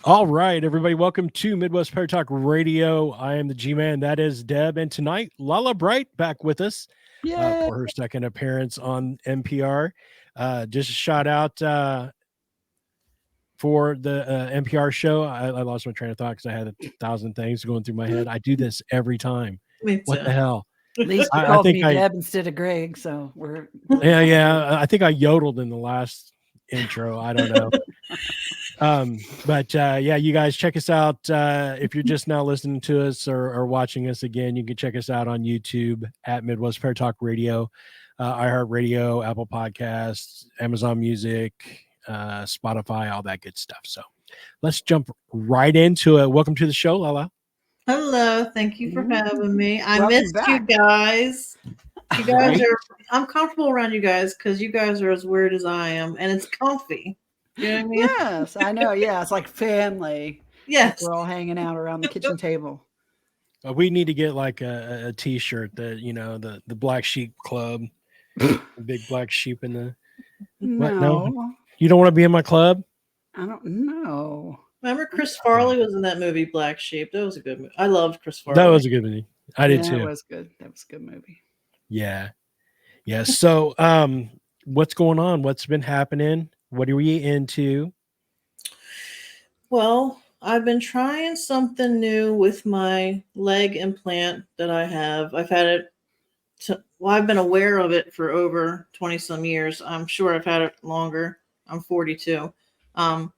All right, everybody, welcome to Midwest Pair Talk Radio. I am the G-Man, that is Deb, and tonight, LaLa Bright back with us Yay! for her second appearance on NPR. Just a shout out for the NPR show. I lost my train of thought because I had 1,000 things going through my head. I do this every time. Me What too. the hell? At least you I called think me Deb instead of Greg, so we're yeah. I think I yodeled in the last intro. I don't know. But yeah, you guys check us out. If you're just now listening to us or watching us again, you can check us out on YouTube at Midwest Fair Talk Radio, iHeartRadio, Apple Podcasts, Amazon Music, Spotify, all that good stuff. So let's jump right into it. Welcome to the show, LaLa. Hello, thank you for having me. I Welcome missed you back. guys. You guys Right? are. I'm comfortable around you guys because you guys are as weird as I am, and it's comfy. You know what I mean? yes, I know. Yeah, it's like family. Yes. We're all hanging out around the kitchen table. We need to get like a T-shirt that the Black Sheep Club, the big black sheep in the what? No, No, you don't want to be in my club. I don't know. Remember Chris Farley was in that movie Black Sheep. That was a good movie. I loved Chris That Farley. was a good movie. I did Yeah, too. it was good. That was a good movie. Yeah. Yeah. So, what's going on? What's been happening? What are we into? Well, I've been trying something new with my leg implant that I have. I've had it. Well, I've been aware of it for over 20 some years. I'm sure I've had it longer. I'm 42. Um,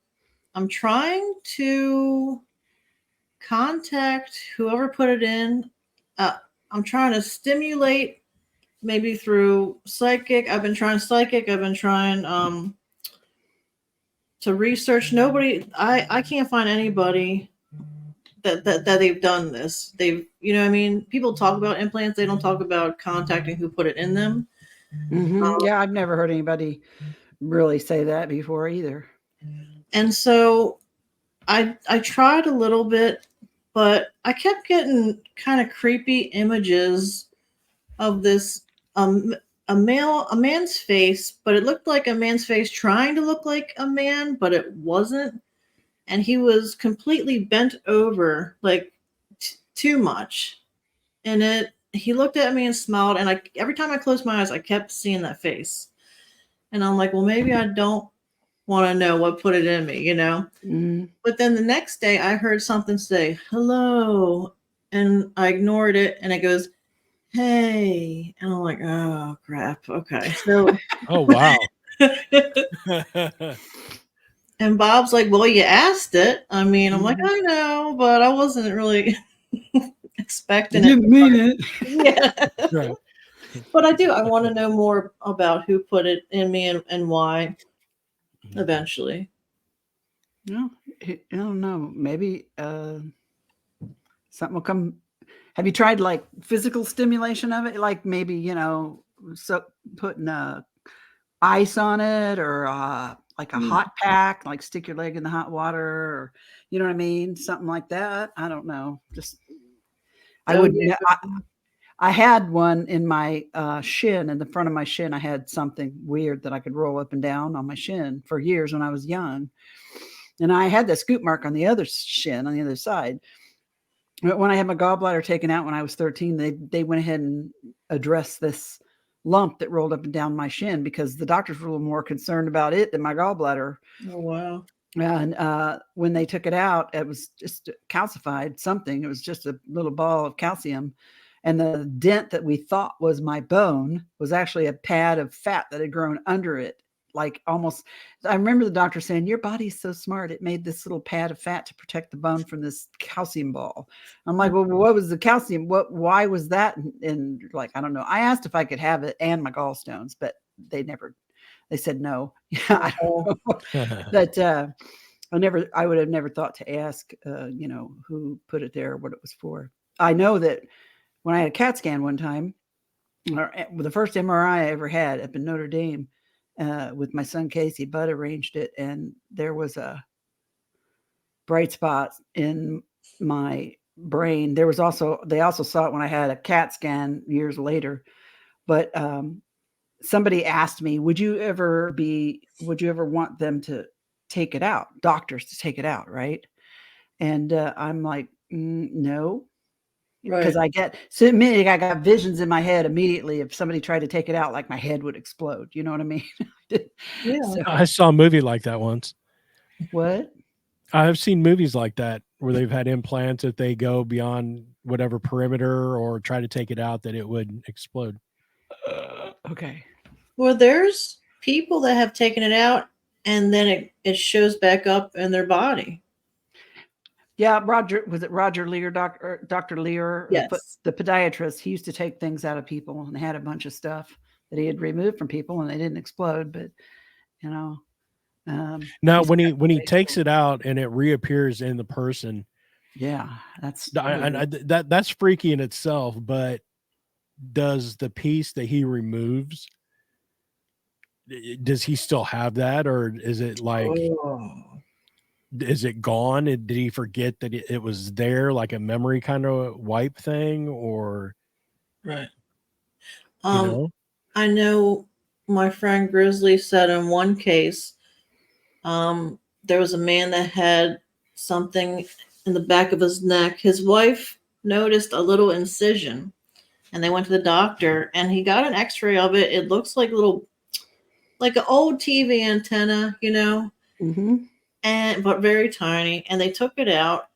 I'm trying to contact whoever put it in. Uh, I'm trying to stimulate maybe through psychic. I've been trying psychic. I've been trying to research. Nobody, I can't find anybody that they've done this. They've, you know what I mean? People talk about implants. They don't talk about contacting who put it in them. Yeah, I've never heard anybody really say that before either. And so I tried a little bit, but I kept getting kind of creepy images of this a man's face, but it looked like a man's face trying to look like a man, but it wasn't. And he was completely bent over, like too much. And he looked at me and smiled, and every time I closed my eyes, I kept seeing that face. And I'm like, well, maybe I don't want to know what put it in me, you know? Mm. But then the next day I heard something say, hello. And I ignored it and it goes, hey. And I'm like, oh crap. Okay. So Oh, wow. and Bob's like, well, you asked it. I mean, I'm like, Mhm. I know, but I wasn't really expecting it. Didn't mean it. Yeah. Right. But I do. I want to know more about who put it in me and why eventually. No, I don't know. Maybe something will come. Have you tried like physical stimulation of it? Like maybe, so putting ice on it or like a hot pack, like stick your leg in the hot water or, you know what I mean? Something like that. I don't know. Just, I Oh, would, yeah. I had one in my shin, in the front of my shin. I had something weird that I could roll up and down on my shin for years when I was young. And I had that scoop mark on the other shin, on the other side. But when I had my gallbladder taken out when I was 13, they went ahead and addressed this lump that rolled up and down my shin because the doctors were a little more concerned about it than my gallbladder. Oh, wow. And when they took it out, it was just calcified something. It was just a little ball of calcium. And the dent that we thought was my bone was actually a pad of fat that had grown under it. Like almost, I remember the doctor saying, your body's so smart. It made this little pad of fat to protect the bone from this calcium ball. I'm like, well, what was the calcium? Why was that? And like, I don't know. I asked if I could have it and my gallstones, but they said no. Yeah, I don't know. But I would have never thought to ask, who put it there, what it was for. I know that when I had a CAT scan one time, the first MRI I ever had up in Notre Dame with my son Casey, Bud arranged it, and there was a bright spot in my brain. They also saw it when I had a CAT scan years later. But somebody asked me, would you ever want them to take it out, doctors to take it out, right? And I'm like, no, Right. because I got visions in my head immediately. If somebody tried to take it out, like my head would explode. You know what I mean? Yeah. So I saw a movie like that once. what? I've seen movies like that where they've had implants that they go beyond whatever perimeter or try to take it out that it would explode. Okay. Well, there's people that have taken it out and then it shows back up in their body. Yeah, was it Roger Lear, Dr. Lear, Yes. the podiatrist? He used to take things out of people and had a bunch of stuff that he had removed from people, and they didn't explode. But you know, Now, he's when got he some ways takes to- it out and it reappears in the person, yeah, that's that's freaky in itself. But does the piece that he removes, does he still have that, or is it like, Oh. is it gone? Did he forget that it was there, like a memory kind of wipe thing, or Right. you know? I know my friend Grizzly said in one case, there was a man that had something in the back of his neck. His wife noticed a little incision, and they went to the doctor, and he got an X-ray of it. It looks like like an old TV antenna, Mhm. but very tiny. And they took it out,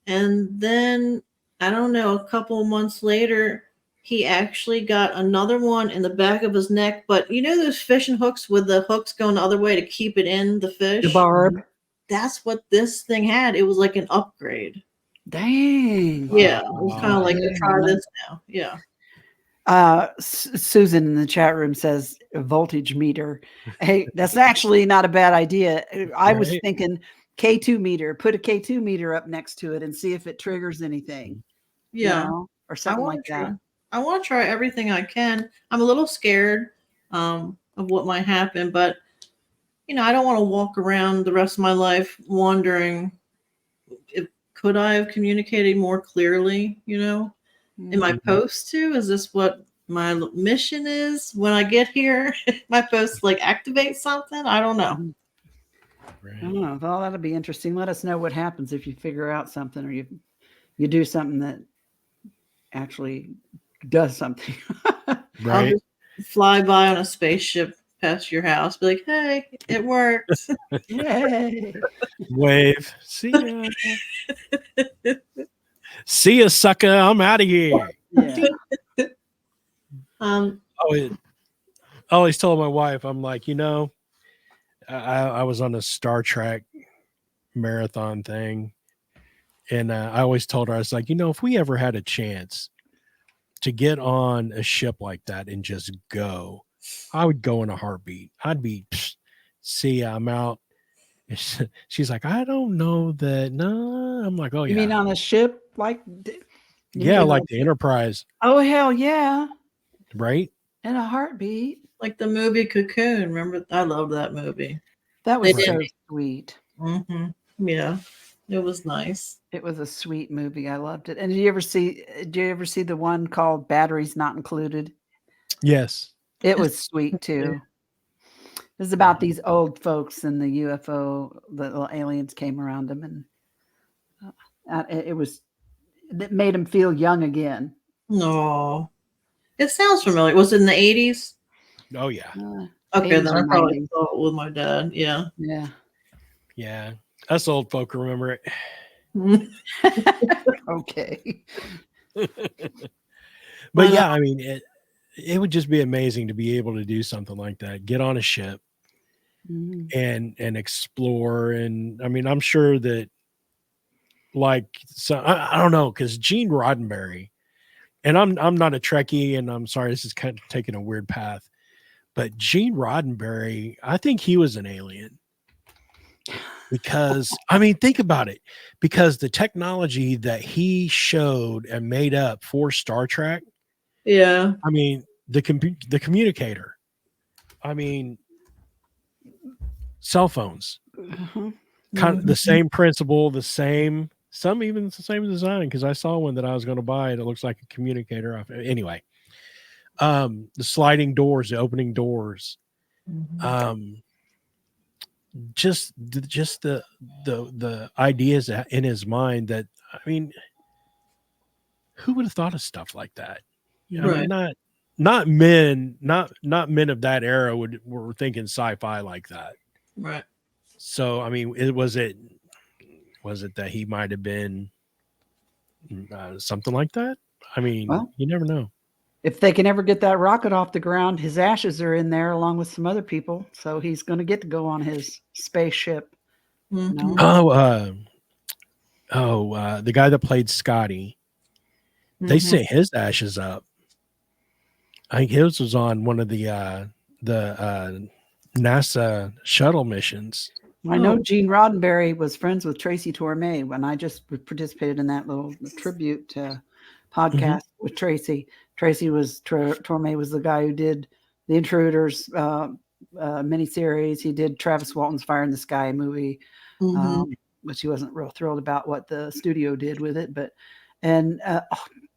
and then I don't know, a couple of months later, he actually got another one in the back of his neck. But you know those fishing hooks with the hooks going the other way to keep it in the fish? The barb. That's what this thing had. It was like an upgrade. Dang. Yeah, it was kind of like, Yeah. try this now. Yeah. Susan in the chat room says a voltage meter. Hey, that's actually not a bad idea. I was Right. thinking K2 meter. Put a K2 meter up next to it and see if it triggers anything. Yeah. Or something like that. I want to try everything I can. I'm a little scared of what might happen, but I don't want to walk around the rest of my life wondering if could I have communicated more clearly, Am I Mhm. supposed to? Is this what my mission is when I get here? Am I supposed to like activate something? I don't know. I don't know. Well, that'll be interesting. Let us know what happens if you figure out something or you do something that actually does something. I'll Right. just fly by on a spaceship past your house, be like, hey, it worked. Yay. Wave. See ya. See ya, sucker. I'm out of here. Yeah. Um, I always told my wife, I'm like, I was on a Star Trek marathon thing. And I always told her, I was like, if we ever had a chance to get on a ship like that and just go, I would go in a heartbeat. I'd be, see, I'm out. She's like, I don't know that. No, I'm like, oh You yeah, mean on a ship? yeah, like the Enterprise, Oh, hell yeah. right? In a heartbeat. like the movie Cocoon. Remember, I love that movie. That was They so did. sweet. Yeah, it was nice. It was a sweet movie. I loved it. And did you ever see the one called Batteries Not Included? Yes. It was sweet too. It was about these old folks and the UFO, the little aliens came around them, and it made them feel young again. No, it sounds familiar. Was it in the 80s? Oh yeah. Okay, 80s then or I probably 90s. saw it with my dad. Yeah. Yeah. Yeah. Us old folk remember it. Okay. But yeah, I mean, it would just be amazing to be able to do something like that. Get on a ship and explore. And I mean, I'm sure that I don't know, because Gene Roddenberry, and I'm not a Trekkie, and I'm sorry, this is kind of taking a weird path, but Gene Roddenberry, I think he was an alien. Because I mean, think about it. Because the technology that he showed and made up for Star Trek, Yeah. I mean, the communicator, I mean, cell phones, kind of the same principle, some even the same design. Because I saw one that I was going to buy, and it looks like a communicator. Anyway, the sliding doors, the opening doors. just the ideas in his mind that, I mean, who would have thought of stuff like that? I Right. mean, not men of that era were thinking sci-fi like that. Right. So I mean, was it that he might have been something like that? I mean, Well, you never know. if they can ever get that rocket off the ground, his ashes are in there along with some other people. So he's going to get to go on his spaceship. Mhm. No. The guy that played Scotty, they Mhm. sent his ashes up. I think his was on one of the NASA shuttle missions. I know Gene Roddenberry was friends with Tracy Torme when I just participated in that little tribute podcast with Tracy. Torme was the guy who did the Intruders miniseries. He did Travis Walton's Fire in the Sky movie, which he wasn't real thrilled about what the studio did with it, but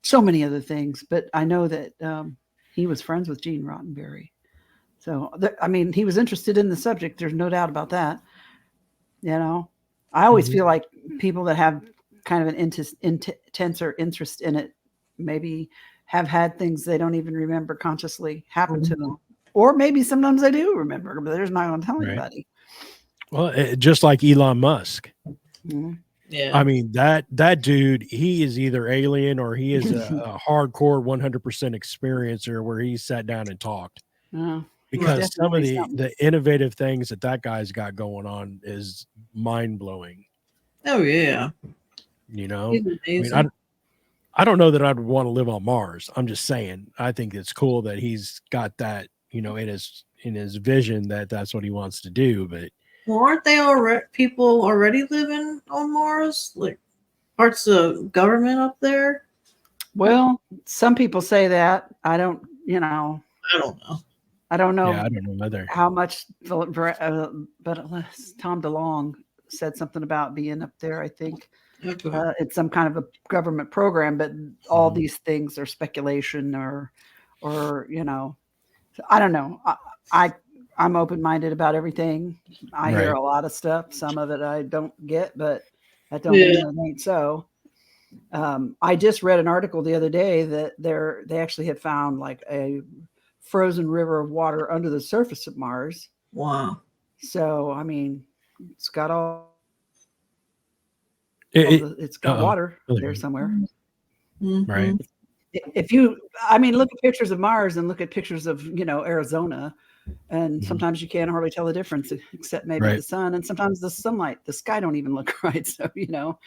so many other things. But I know that he was friends with Gene Roddenberry. So, I mean, he was interested in the subject. There's no doubt about that. You know, I always feel like people that have kind of an intenser interest in it maybe have had things they don't even remember consciously happen to them. Or maybe sometimes they do remember, but they're not going to tell anybody. Well, just like Elon Musk. Mhm. Yeah. I mean, that dude, he is either alien or he is a hardcore 100% experiencer where he sat down and talked. Because some of the innovative things that guy's got going on is mind blowing. Oh yeah. You know, He's amazing. I mean, I don't know that I'd want to live on Mars. I'm just saying, I think it's cool that he's got that, you know, in his vision that's what he wants to do. But well, aren't they people already living on Mars? Like parts of government up there? Well, some people say that. I don't know. I don't know. I don't know. Yeah, I don't know either. How much, but Tom DeLonge said something about being up there, I think. Okay. It's some kind of a government program, but all these things are speculation or you know, I don't know. I'm open-minded about everything. I hear a lot of stuff. Some of it I don't get, but that don't mean it ain't so. I just read an article the other day that they actually have found like a frozen river of water under the surface of Mars. Wow. So I mean, it's got it's got water there somewhere. Right. If you, I mean, look at pictures of Mars and look at pictures of, you know, Arizona, and sometimes you can't hardly tell the difference except maybe the sun, and sometimes the sunlight, the sky don't even look right. So, you know,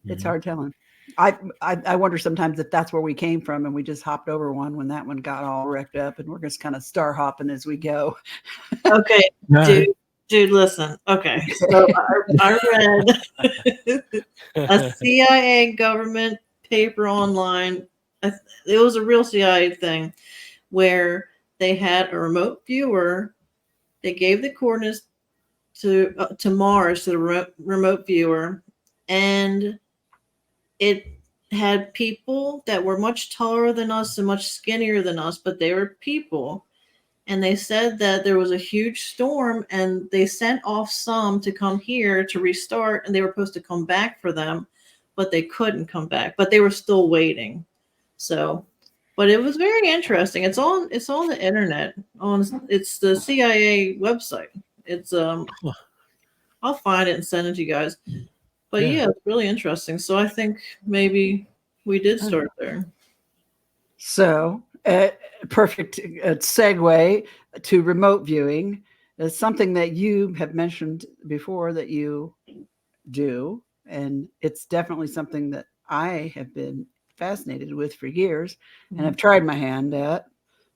it's hard telling. I wonder sometimes if that's where we came from and we just hopped over one when that one got all wrecked up, and we're just kind of star hopping as we go. Okay, dude, listen. Okay, so I read a CIA government paper online. It was a real CIA thing where they had a remote viewer. They gave the coordinates to Mars to the remote viewer, and it had people that were much taller than us and much skinnier than us, but they were people. And they said that there was a huge storm and they sent off some to come here to restart, and they were supposed to come back for them, but they couldn't come back, but they were still waiting. So, but it was very interesting. It's on the internet. It's the CIA website. It's I'll find it and send it to you guys. But yeah, it's really interesting. So I think maybe we did start there. So, perfect segue to remote viewing. It's something that you have mentioned before that you do, and it's definitely something that I have been fascinated with for years, and I've tried my hand at.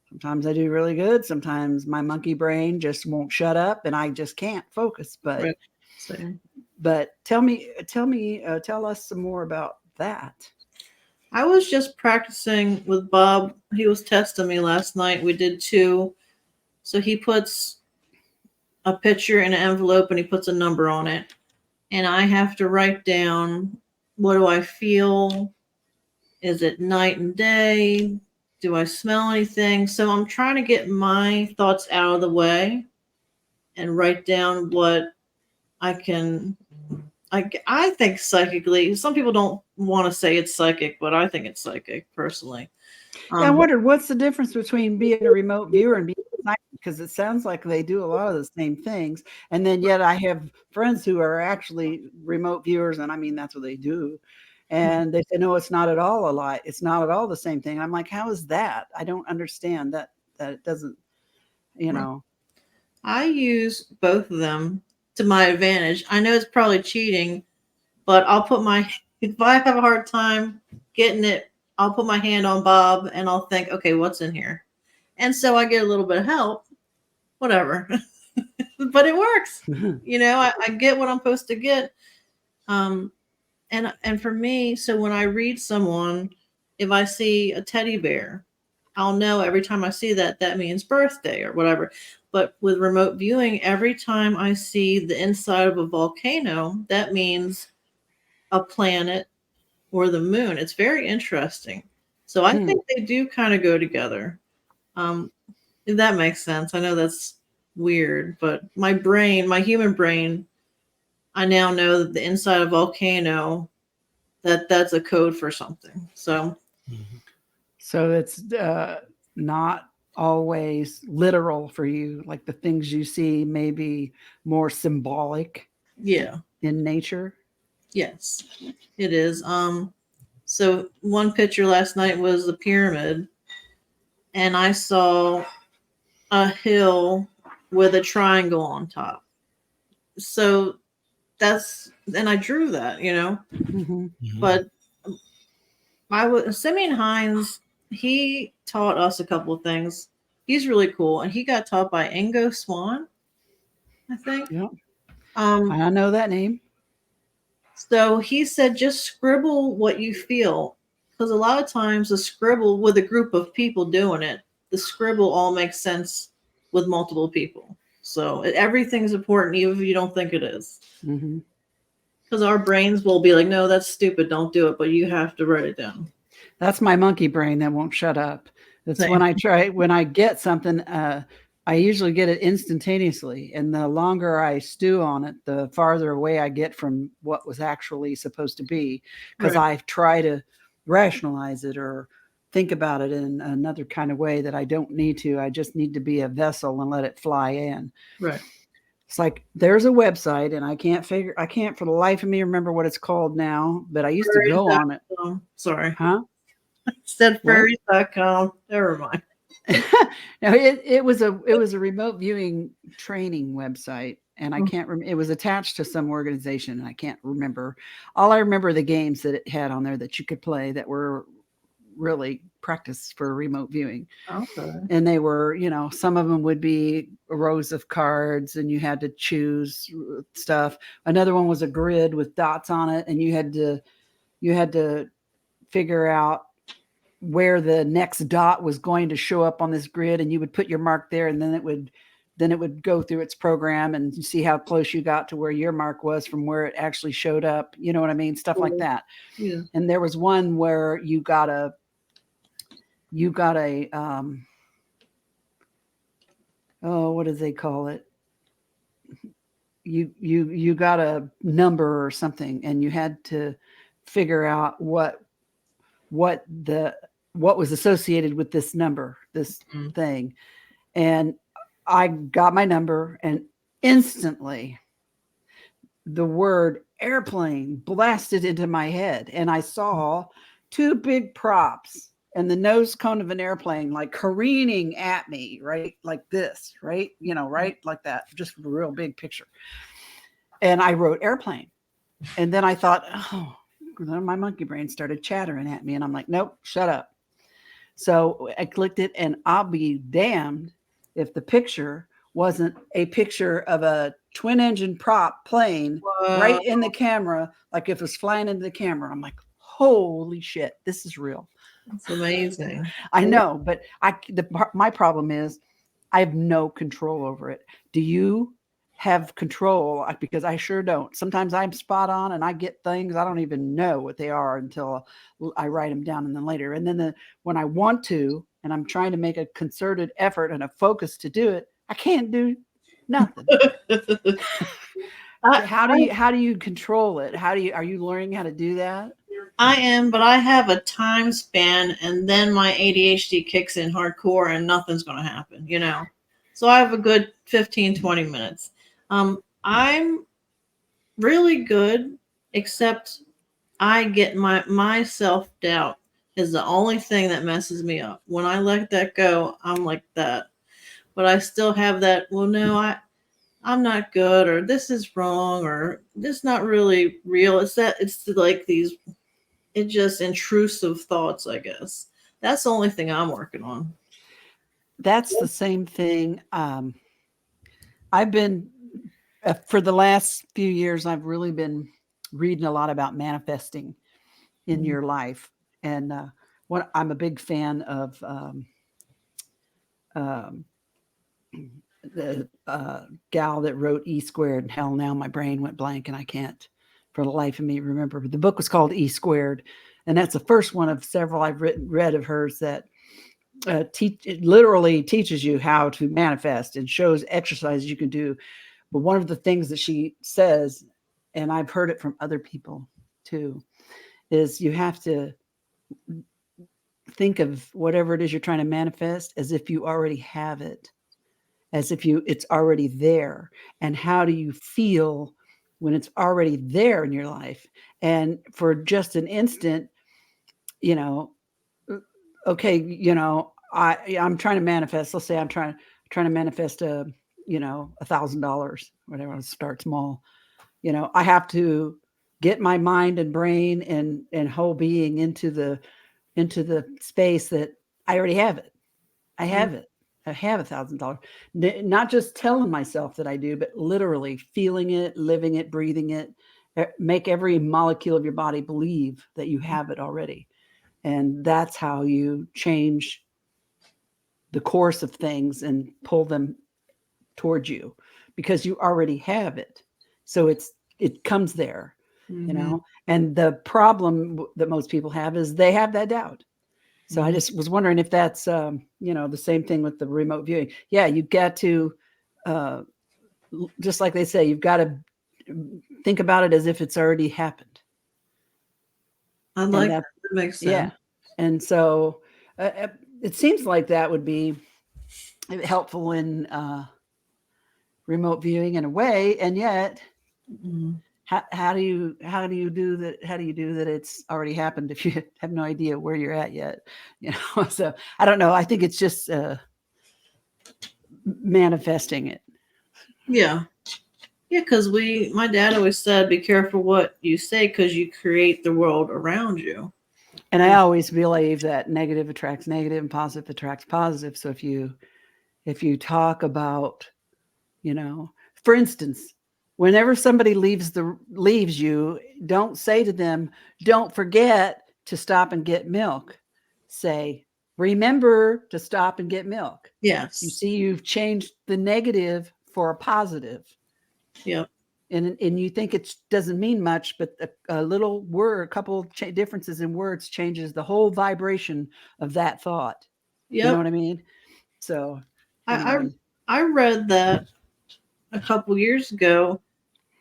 Sometimes I do really good. Sometimes my monkey brain just won't shut up, and I just can't focus. But tell us some more about that. I was just practicing with Bob. He was testing me last night. We did 2. So he puts a picture in an envelope and he puts a number on it. And I have to write down, what do I feel? Is it night and day? Do I smell anything? So I'm trying to get my thoughts out of the way. and write down what I can. I think psychically. Some people don't want to say it's psychic, but I think it's psychic personally. Yeah, I wondered what's the difference between being a remote viewer and being psychic, because it sounds like they do a lot of the same things. And then yet I have friends who are actually remote viewers, and I mean that's what they do. And they say, no, it's not at all a lie. It's not at all the same thing. I'm like, how is that? I don't understand that it doesn't, you know. I use both of them to my advantage. I know it's probably cheating, but if I have a hard time getting it, I'll put my hand on Bob and I'll think, okay, what's in here? And so I get a little bit of help, whatever. But it works. I get what I'm supposed to get. And for me, so when I read someone, if I see a teddy bear, I'll know every time I see that means birthday or whatever. But with remote viewing, every time I see the inside of a volcano, that means a planet or the moon. It's very interesting. So I think they do kind of go together. If that makes sense. I know that's weird, but my human brain, I now know that the inside of a volcano, that's a code for something. So it's not always literal for you. Like the things you see may be more symbolic. Yeah. In nature. Yes, it is. So one picture last night was the pyramid, and I saw a hill with a triangle on top. So and I drew that, But Simeon Hines, he taught us a couple of things. He's really cool, and he got taught by Ingo Swann, I think. Yeah. I know that name. So he said, just scribble what you feel. Because a lot of times the scribble with a group of people doing it, the scribble all makes sense with multiple people. So everything's important, even if you don't think it is. Because our brains will be like, no, that's stupid. Don't do it. But you have to write it down. That's my monkey brain that won't shut up. That's when I get something, I usually get it instantaneously. And the longer I stew on it, the farther away I get from what was actually supposed to be. Because I try to rationalize it or think about it in another kind of way that I don't need to. I just need to be a vessel and let it fly in. Right. It's like there's a website and I can't for the life of me remember what it's called now, but I used to go on it. Sorry. Huh? Said furries.com. Never mind. No, it was a remote viewing training website, and I can't remember. It was attached to some organization, and I can't remember. All I remember the games that it had on there that you could play that were really practice for remote viewing. Okay. And they were, some of them would be rows of cards, and you had to choose stuff. Another one was a grid with dots on it, and you had to figure out where the next dot was going to show up on this grid, and you would put your mark there, and then it would go through its program and see how close you got to where your mark was from where it actually showed up. You know what I mean? Stuff like that. Yeah. And there was one where you got a what do they call it? You got a number or something, and you had to figure out what was associated with this number, this thing. And I got my number, and instantly the word airplane blasted into my head. And I saw two big props and the nose cone of an airplane like careening at me, right? Like this, right? Right? Like that, just a real big picture. And I wrote airplane. And then I thought, my monkey brain started chattering at me, and I'm like, nope, shut up. So I clicked it, and I'll be damned if the picture wasn't a picture of a twin engine prop plane right in the camera, like if it was flying into the camera. I'm like, holy shit, this is real. It's amazing. I know, but my problem is I have no control over it. Do you have control? Because I sure don't. Sometimes I'm spot on and I get things I don't even know what they are until I write them down, and then later. And then when I want to, and I'm trying to make a concerted effort and a focus to do it, I can't do Nothing. How do you control it? Are you learning how to do that? I am, but I have a time span, and then my ADHD kicks in hardcore, and nothing's going to happen, you know? So I have a good 15, 20 minutes. I'm really good, except I get my self-doubt is the only thing that messes me up. When I let that go, I'm like that. But I still have that, well, no, I'm not good, or this is wrong, or this not really real. It's like these, it's just intrusive thoughts, I guess. That's the only thing I'm working on. That's the same thing. I've been, for the last few years, I've really been reading a lot about manifesting in your life. And I'm a big fan of the gal that wrote E Squared. And hell, now my brain went blank and I can't for the life of me remember. But the book was called E Squared. And that's the first one of several I've read of hers that it literally teaches you how to manifest and shows exercises you can do. But one of the things that she says, and I've heard it from other people too, is you have to think of whatever it is you're trying to manifest as if you already have it, as if it's already there. And how do you feel when it's already there in your life? And for just an instant, okay, I'm trying to manifest. Let's say I'm trying to manifest $1,000, whatever. I'll start small. I have to get my mind and brain and whole being into the space that I already have it. I have it. I have $1,000. Not just telling myself that I do, but literally feeling it, living it, breathing it. Make every molecule of your body believe that you have it already. And that's how you change the course of things and pull them towards you, because you already have it. So it comes there, and the problem that most people have is they have that doubt. So I just was wondering if that's, the same thing with the remote viewing. Yeah. You've got to, just like they say, you've got to think about it as if it's already happened. I like that. That makes sense. Yeah. And so it seems like that would be helpful in remote viewing in a way. And yet, how do you do that? How do you do that it's already happened if you have no idea where you're at yet? So I don't know. I think it's just manifesting it. Yeah. Yeah, because my dad always said, be careful what you say, because you create the world around you. And I always believe that negative attracts negative and positive attracts positive. So if you talk about, for instance, whenever somebody leaves you, don't say to them, don't forget to stop and get milk. Say, remember to stop and get milk. Yes. You see, you've changed the negative for a positive. Yep. And you think it doesn't mean much, but a little word, a couple differences in words changes the whole vibration of that thought. Yep. You know what I mean? So anyway. I read that a couple years ago.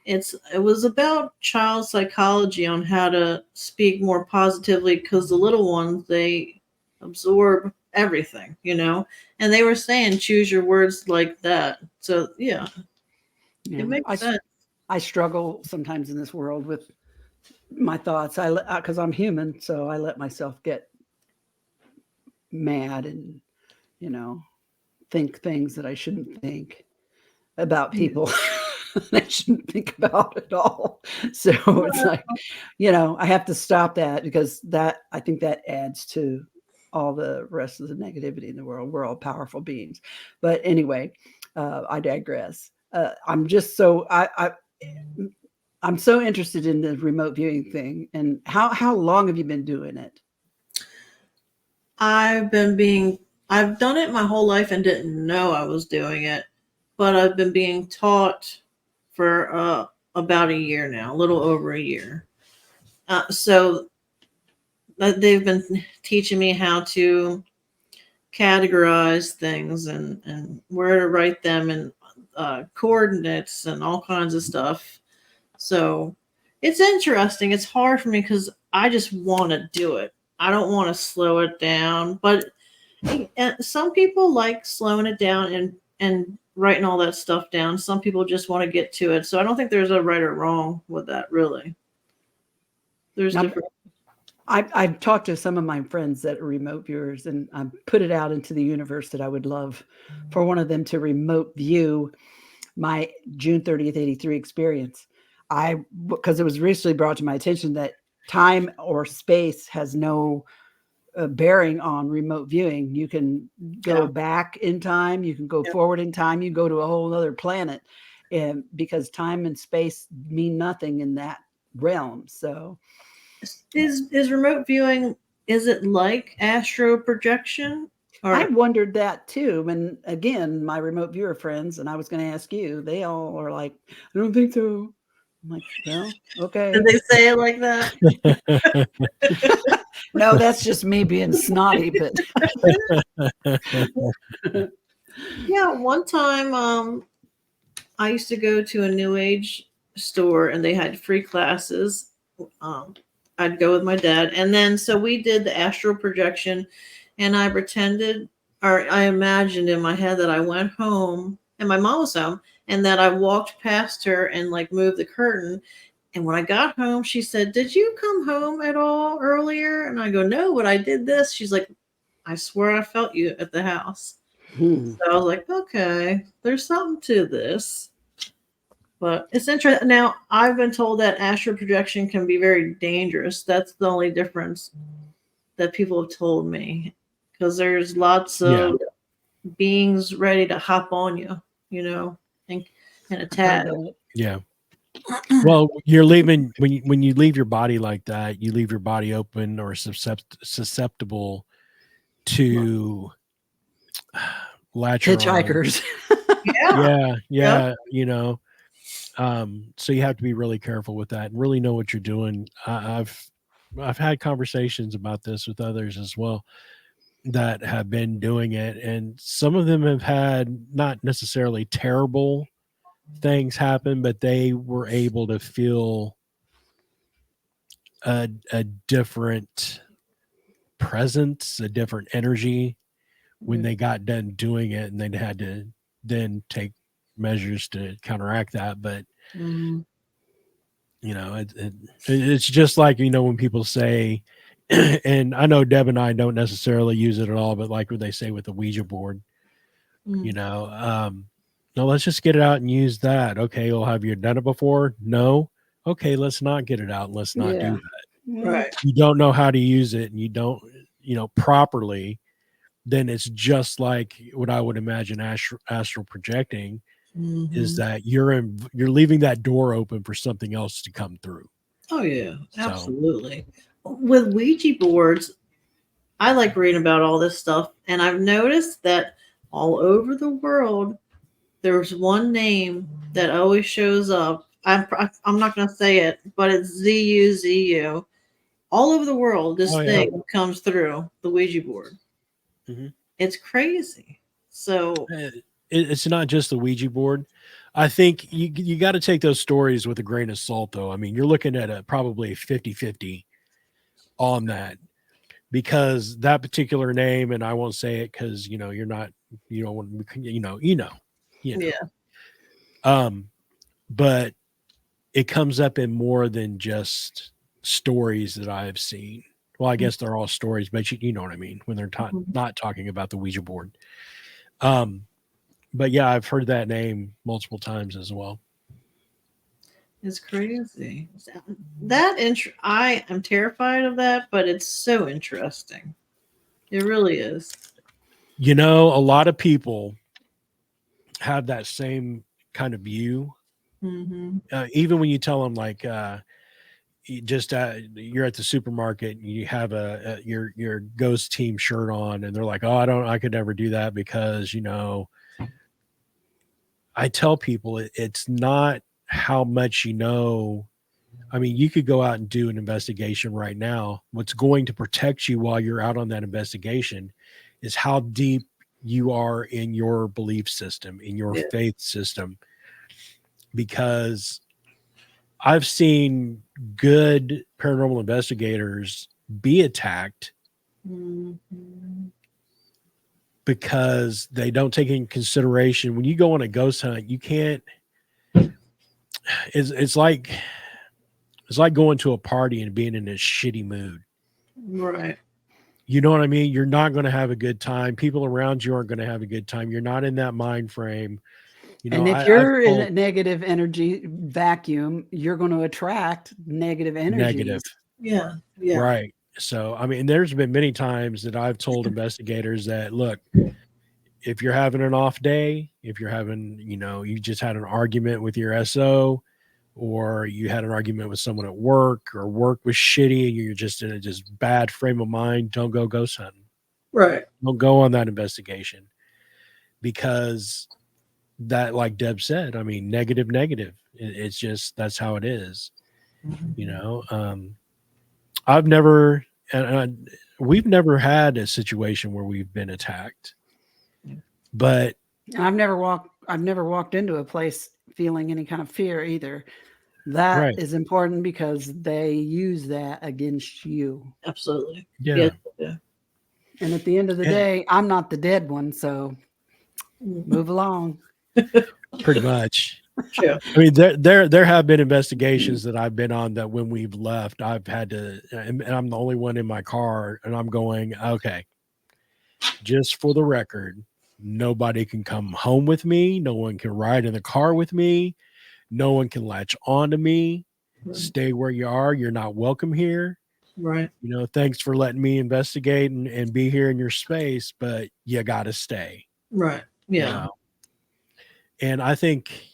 It was about child psychology on how to speak more positively, because the little ones, they absorb everything, and they were saying choose your words like that. So yeah. It makes sense. I struggle sometimes in this world with my thoughts. Because I'm human, so I let myself get mad and think things that I shouldn't think about people. I shouldn't think about at all. So it's like, I have to stop that, because I think that adds to all the rest of the negativity in the world. We're all powerful beings. But anyway, I digress. I'm just I'm so interested in the remote viewing thing. And how long have you been doing it? I've done it my whole life and didn't know I was doing it, but I've been being taught for about a year now, a little over a year. So they've been teaching me how to categorize things and where to write them. And coordinates and all kinds of stuff. So it's interesting. It's hard for me because I just want to do it. I don't want to slow it down. But some people like slowing it down and writing all that stuff down. Some people just want to get to it. So I don't think there's a right or wrong with that, really. There's different. I've talked to some of my friends that are remote viewers, and I put it out into the universe that I would love for one of them to remote view my June 30th, 83 experience. Because it was recently brought to my attention that time or space has no bearing on remote viewing. You can go back in time, you can go forward in time, you go to a whole other planet, and because time and space mean nothing in that realm. So is remote viewing, is it like astro projection? I wondered that too. And again, my remote viewer friends, and I was going to ask you, they all are like, I don't think so. I'm like, well, okay. Did they say it like that? No, that's just me being snotty. But yeah, one time I used to go to a New Age store and they had free classes. I'd go with my dad, and then so we did the astral projection, and I pretended, or I imagined in my head that I went home and my mom was home, and that I walked past her and like moved the curtain. And when I got home, she said, "Did you come home at all earlier?" And I go, "No, but I did this." She's like, "I swear I felt you at the house." So I was like, okay, there's something to this. But it's interesting. Now, I've been told that astral projection can be very dangerous. That's the only difference that people have told me. Because there's lots of beings ready to hop on you, and attack. Yeah. Well, you're leaving when you leave your body like that, you leave your body open or susceptible to hitchhikers. Yeah. So you have to be really careful with that and really know what you're doing. I've had conversations about this with others as well that have been doing it, and some of them have had not necessarily terrible things happen, but they were able to feel a different presence, a different energy when they got done doing it, and they had to then take measures to counteract that. But it's just like, when people say, and I know Deb and I don't necessarily use it at all, but like what they say with the Ouija board, no, let's just get it out and use that. Okay, well, have you done it before? No. Okay, let's not get it out and let's not do that. Right. You don't know how to use it and you don't, properly, then it's just like what I would imagine astral projecting is that you're leaving that door open for something else to come through. Oh yeah, absolutely. With Ouija boards, I like reading about all this stuff, and I've noticed that all over the world, there's one name that always shows up. I'm not going to say it, but it's ZUZU. All over the world, this thing comes through the Ouija board. It's crazy. So it's not just the Ouija board. I think you got to take those stories with a grain of salt, though. I mean, you're looking at probably 50-50 on that, because that particular name, and I won't say it because you're not, you don't want but it comes up in more than just stories that I've seen. Well, I guess they're all stories, but you know what I mean when they're not talking about the Ouija board. But yeah, I've heard that name multiple times as well. It's crazy. I am terrified of that, but it's so interesting. It really is. A lot of people have that same kind of view. Even when you tell them, like, you're at the supermarket and you have your Ghost Team shirt on, and they're like, "Oh, I could never do that because I tell people it's not how much I mean, you could go out and do an investigation right now. What's going to protect you while you're out on that investigation is how deep you are in your belief system, in your faith system, because I've seen good paranormal investigators be attacked because they don't take in consideration when you go on a ghost hunt. You can't. It's like going to a party and being in a shitty mood. Right. You know what I mean? You're not going to have a good time. People around you aren't going to have a good time. You're not in that mind frame. You know, and if you're in a negative energy vacuum, you're going to attract negative energy. Negative. Yeah. Yeah. Right. So, I mean, there's been many times that I've told investigators that, look, if you're having an off day, if you're having, you just had an argument with your SO, or you had an argument with someone at work, or work was shitty and you're just in a just bad frame of mind, don't go ghost hunting. Right. Don't go on that investigation, because that, like Deb said, I mean, negative. It's just, that's how it is. I've never, we've never had a situation where we've been attacked, but I've never walked into a place feeling any kind of fear either. That is important, because they use that against you. Absolutely. Yeah. And at the end of the day, I'm not the dead one, so move along. Pretty much. Sure. I mean, there have been investigations that I've been on that when we've left, I've had to, and I'm the only one in my car, and I'm going, okay, just for the record, nobody can come home with me. No one can ride in the car with me. No one can latch on to me. Stay where you are. You're not welcome here. Right. Thanks for letting me investigate and be here in your space, but you got to stay. Right. Yeah. And I think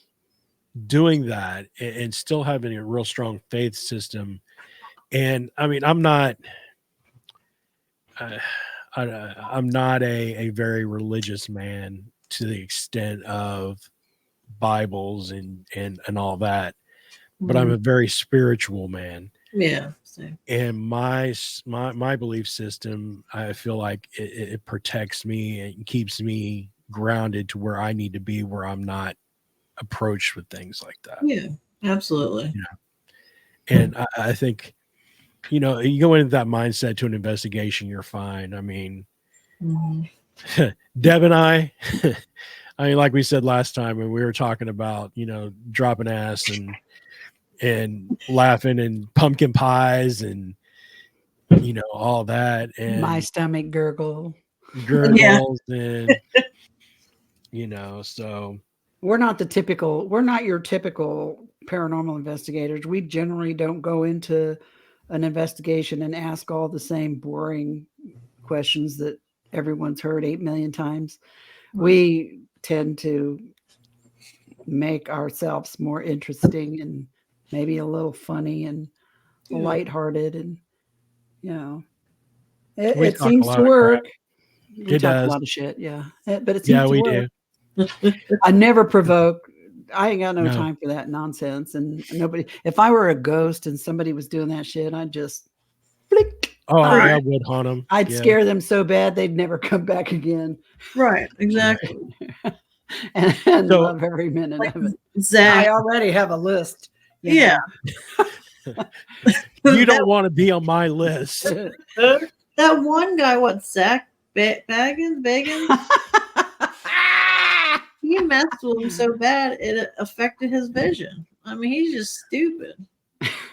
doing that and still having a real strong faith system. And I mean, I'm not a very religious man to the extent of Bibles and all that, but I'm a very spiritual man. Yeah. Same. And my belief system, I feel like it protects me and keeps me grounded to where I need to be, where I'm not approached with things like that. Yeah, absolutely. And I think, you go into that mindset to an investigation, you're fine. I mean, Deb and I mean, like we said last time when we were talking about, dropping ass and laughing and pumpkin pies and, all that. And my stomach gurgles and, so. We're not your typical paranormal investigators. We generally don't go into an investigation and ask all the same boring questions that everyone's heard 8 million times. We tend to make ourselves more interesting and maybe a little funny and lighthearted, and it seems to work. We talk a lot of shit, but it seems to work. Do. I never provoke. I ain't got no time for that nonsense. And nobody, if I were a ghost and somebody was doing that shit, I'd just flick. I would haunt them. I'd scare them so bad they'd never come back again. Right, exactly. and love every minute of it. Exactly. I already have a list. Yeah. You don't want to be on my list. That one guy, Zach Bagans? He messed with him so bad it affected his vision. I mean, he's just stupid.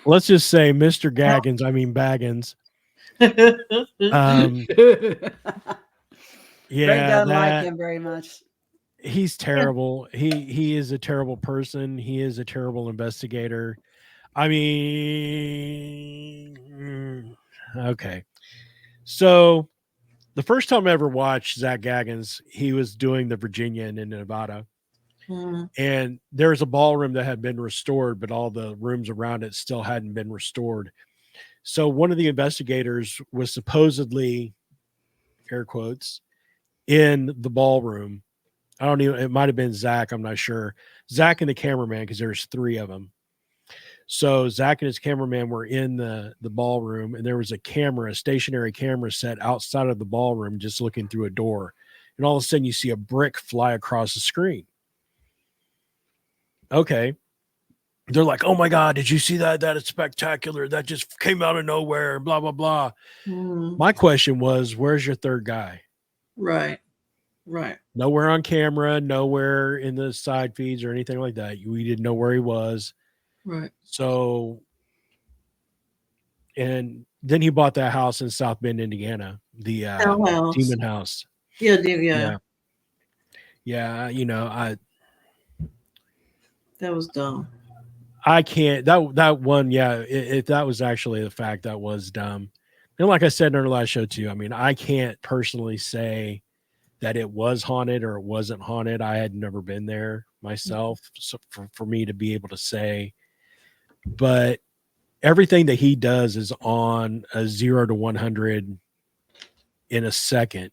Let's just say Mr. Gaggins, I mean Baggins. Greg doesn't like him very much. He's terrible. He is a terrible person. He is a terrible investigator. I mean, okay. So the first time I ever watched Zach Gaggins, he was doing the Virginia and in Nevada. And there was a ballroom that had been restored, but all the rooms around it still hadn't been restored. So one of the investigators was supposedly, air quotes, in the ballroom. It might have been Zach. I'm not sure. Zach and the cameraman, because there's 3 of them. So Zach and his cameraman were in the ballroom, and there was a stationary camera set outside of the ballroom, just looking through a door. and all of a sudden you see a brick fly across the screen. Okay. They're like, oh my God, did you see that? That is spectacular. That just came out of nowhere, blah, blah, blah. My question was, where's your third guy? Right. Nowhere on camera, nowhere in the side feeds or anything like that. We didn't know where he was. Right. So, and then he bought that house in South Bend, Indiana, the Demon House. Yeah. Yeah. That was dumb. I can't, that one. Yeah. That was actually the fact that was dumb. And like I said in our last show too, I mean, I can't personally say that it was haunted or it wasn't haunted. I had never been there myself. So for me to be able to say, but everything that he does is on a 0 to 100 in a second.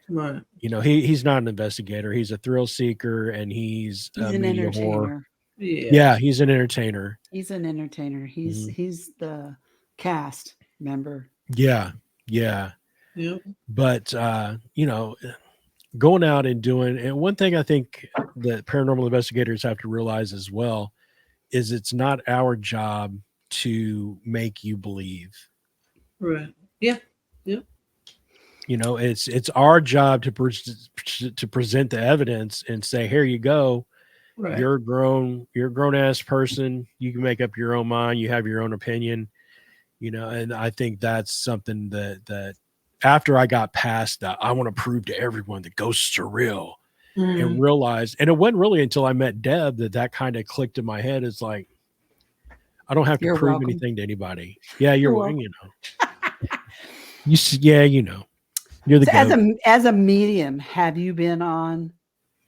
Right. He's not an investigator. He's a thrill seeker, and he's a an media entertainer. whore. Yeah, he's an entertainer. He's an entertainer. He's the cast member. Yeah. Yep. But going out and doing, and one thing I think that paranormal investigators have to realize as well is it's not our job to make you believe. Right. Yeah. It's our job to present the evidence and say, here you go. Right. You're a grown ass person. You can make up your own mind. You have your own opinion, and I think that's something that after I got past that, I want to prove to everyone that ghosts are real and realize, and it wasn't really until I met Deb that kind of clicked in my head. It's like, I don't have to prove anything to anybody. Yeah. You're welcome. You're the so as a medium, have you been on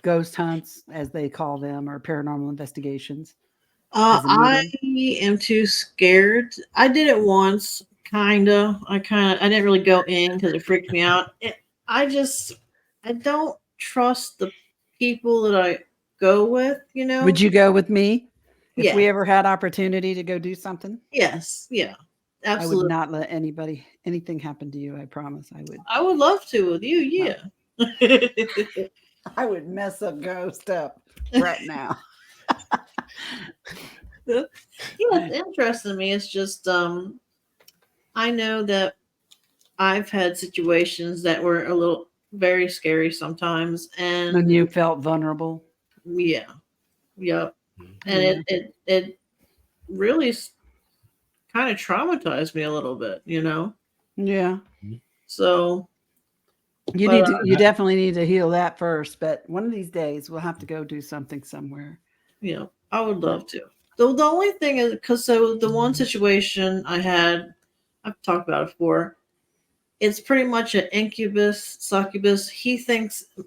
ghost hunts, as they call them, or paranormal investigations? I am too scared. I did it once, kinda. I didn't really go in because it freaked me out. I don't trust the people that I go with. Would you go with me if Yeah. we ever had opportunity to go do something? Yes. Yeah. Absolutely. I would not let anything happen to you. I promise. I would love to with you. Yeah. I would mess a ghost up right now. It's interesting to me. It's just I know that I've had situations that were a little very scary sometimes, and you felt vulnerable. Yeah. Yep. And it really kind of traumatized me a little bit, Yeah. So you definitely need to heal that first, but one of these days we'll have to go do something somewhere. Yeah, I would love to. The only thing is, the one situation I had, I've talked about it before, it's pretty much an incubus, succubus.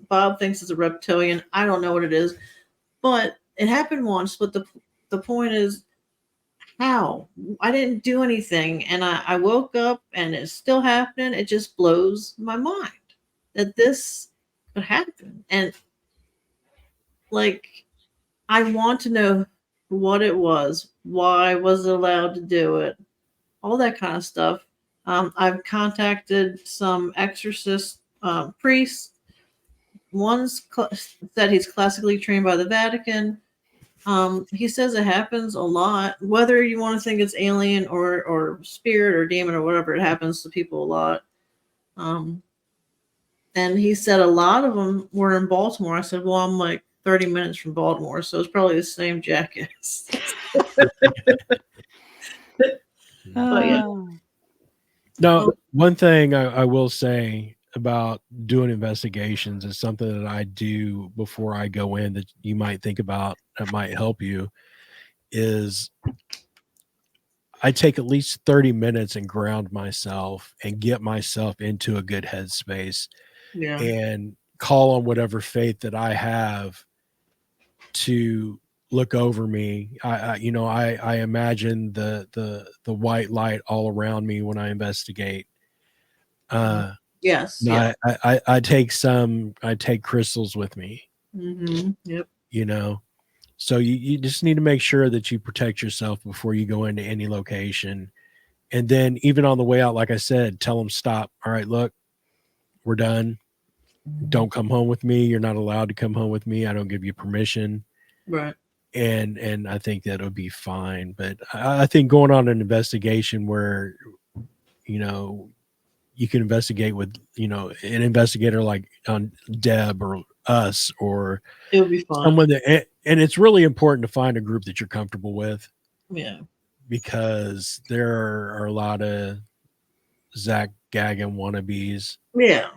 Bob thinks it's a reptilian. I don't know what it is, but it happened once. But the point is, how? I didn't do anything, and I woke up and it's still happening. It just blows my mind that this could happen. And I want to know what it was, why was it allowed to do it, all that kind of stuff. I've contacted some exorcist priests. One's said he's classically trained by the Vatican. He says it happens a lot. Whether you want to think it's alien or spirit or demon or whatever, it happens to people a lot. And he said a lot of them were in Baltimore. I said, well, I'm like 30 minutes from Baltimore, so it's probably the same jackass. But yeah. Now, one thing I will say about doing investigations is something that I do before I go in that you might think about that might help you is I take at least 30 minutes and ground myself and get myself into a good headspace and call on whatever faith that I have to look over me. I imagine the white light all around me when I investigate. Yes. I take crystals with me. Yep. So you just need to make sure that you protect yourself before you go into any location. And then even on the way out, like I said, tell them stop. All right, look, we're done. don't come home with me. You're not allowed to come home with me. I don't give you permission. Right. And I think that would be fine. But I think going on an investigation where, you know, you can investigate with, you know, an investigator like on Deb or us or It would be fun. someone that, and it's really important to find a group that you're comfortable with, Yeah. because there are a lot of Zach Gagan wannabes Yeah.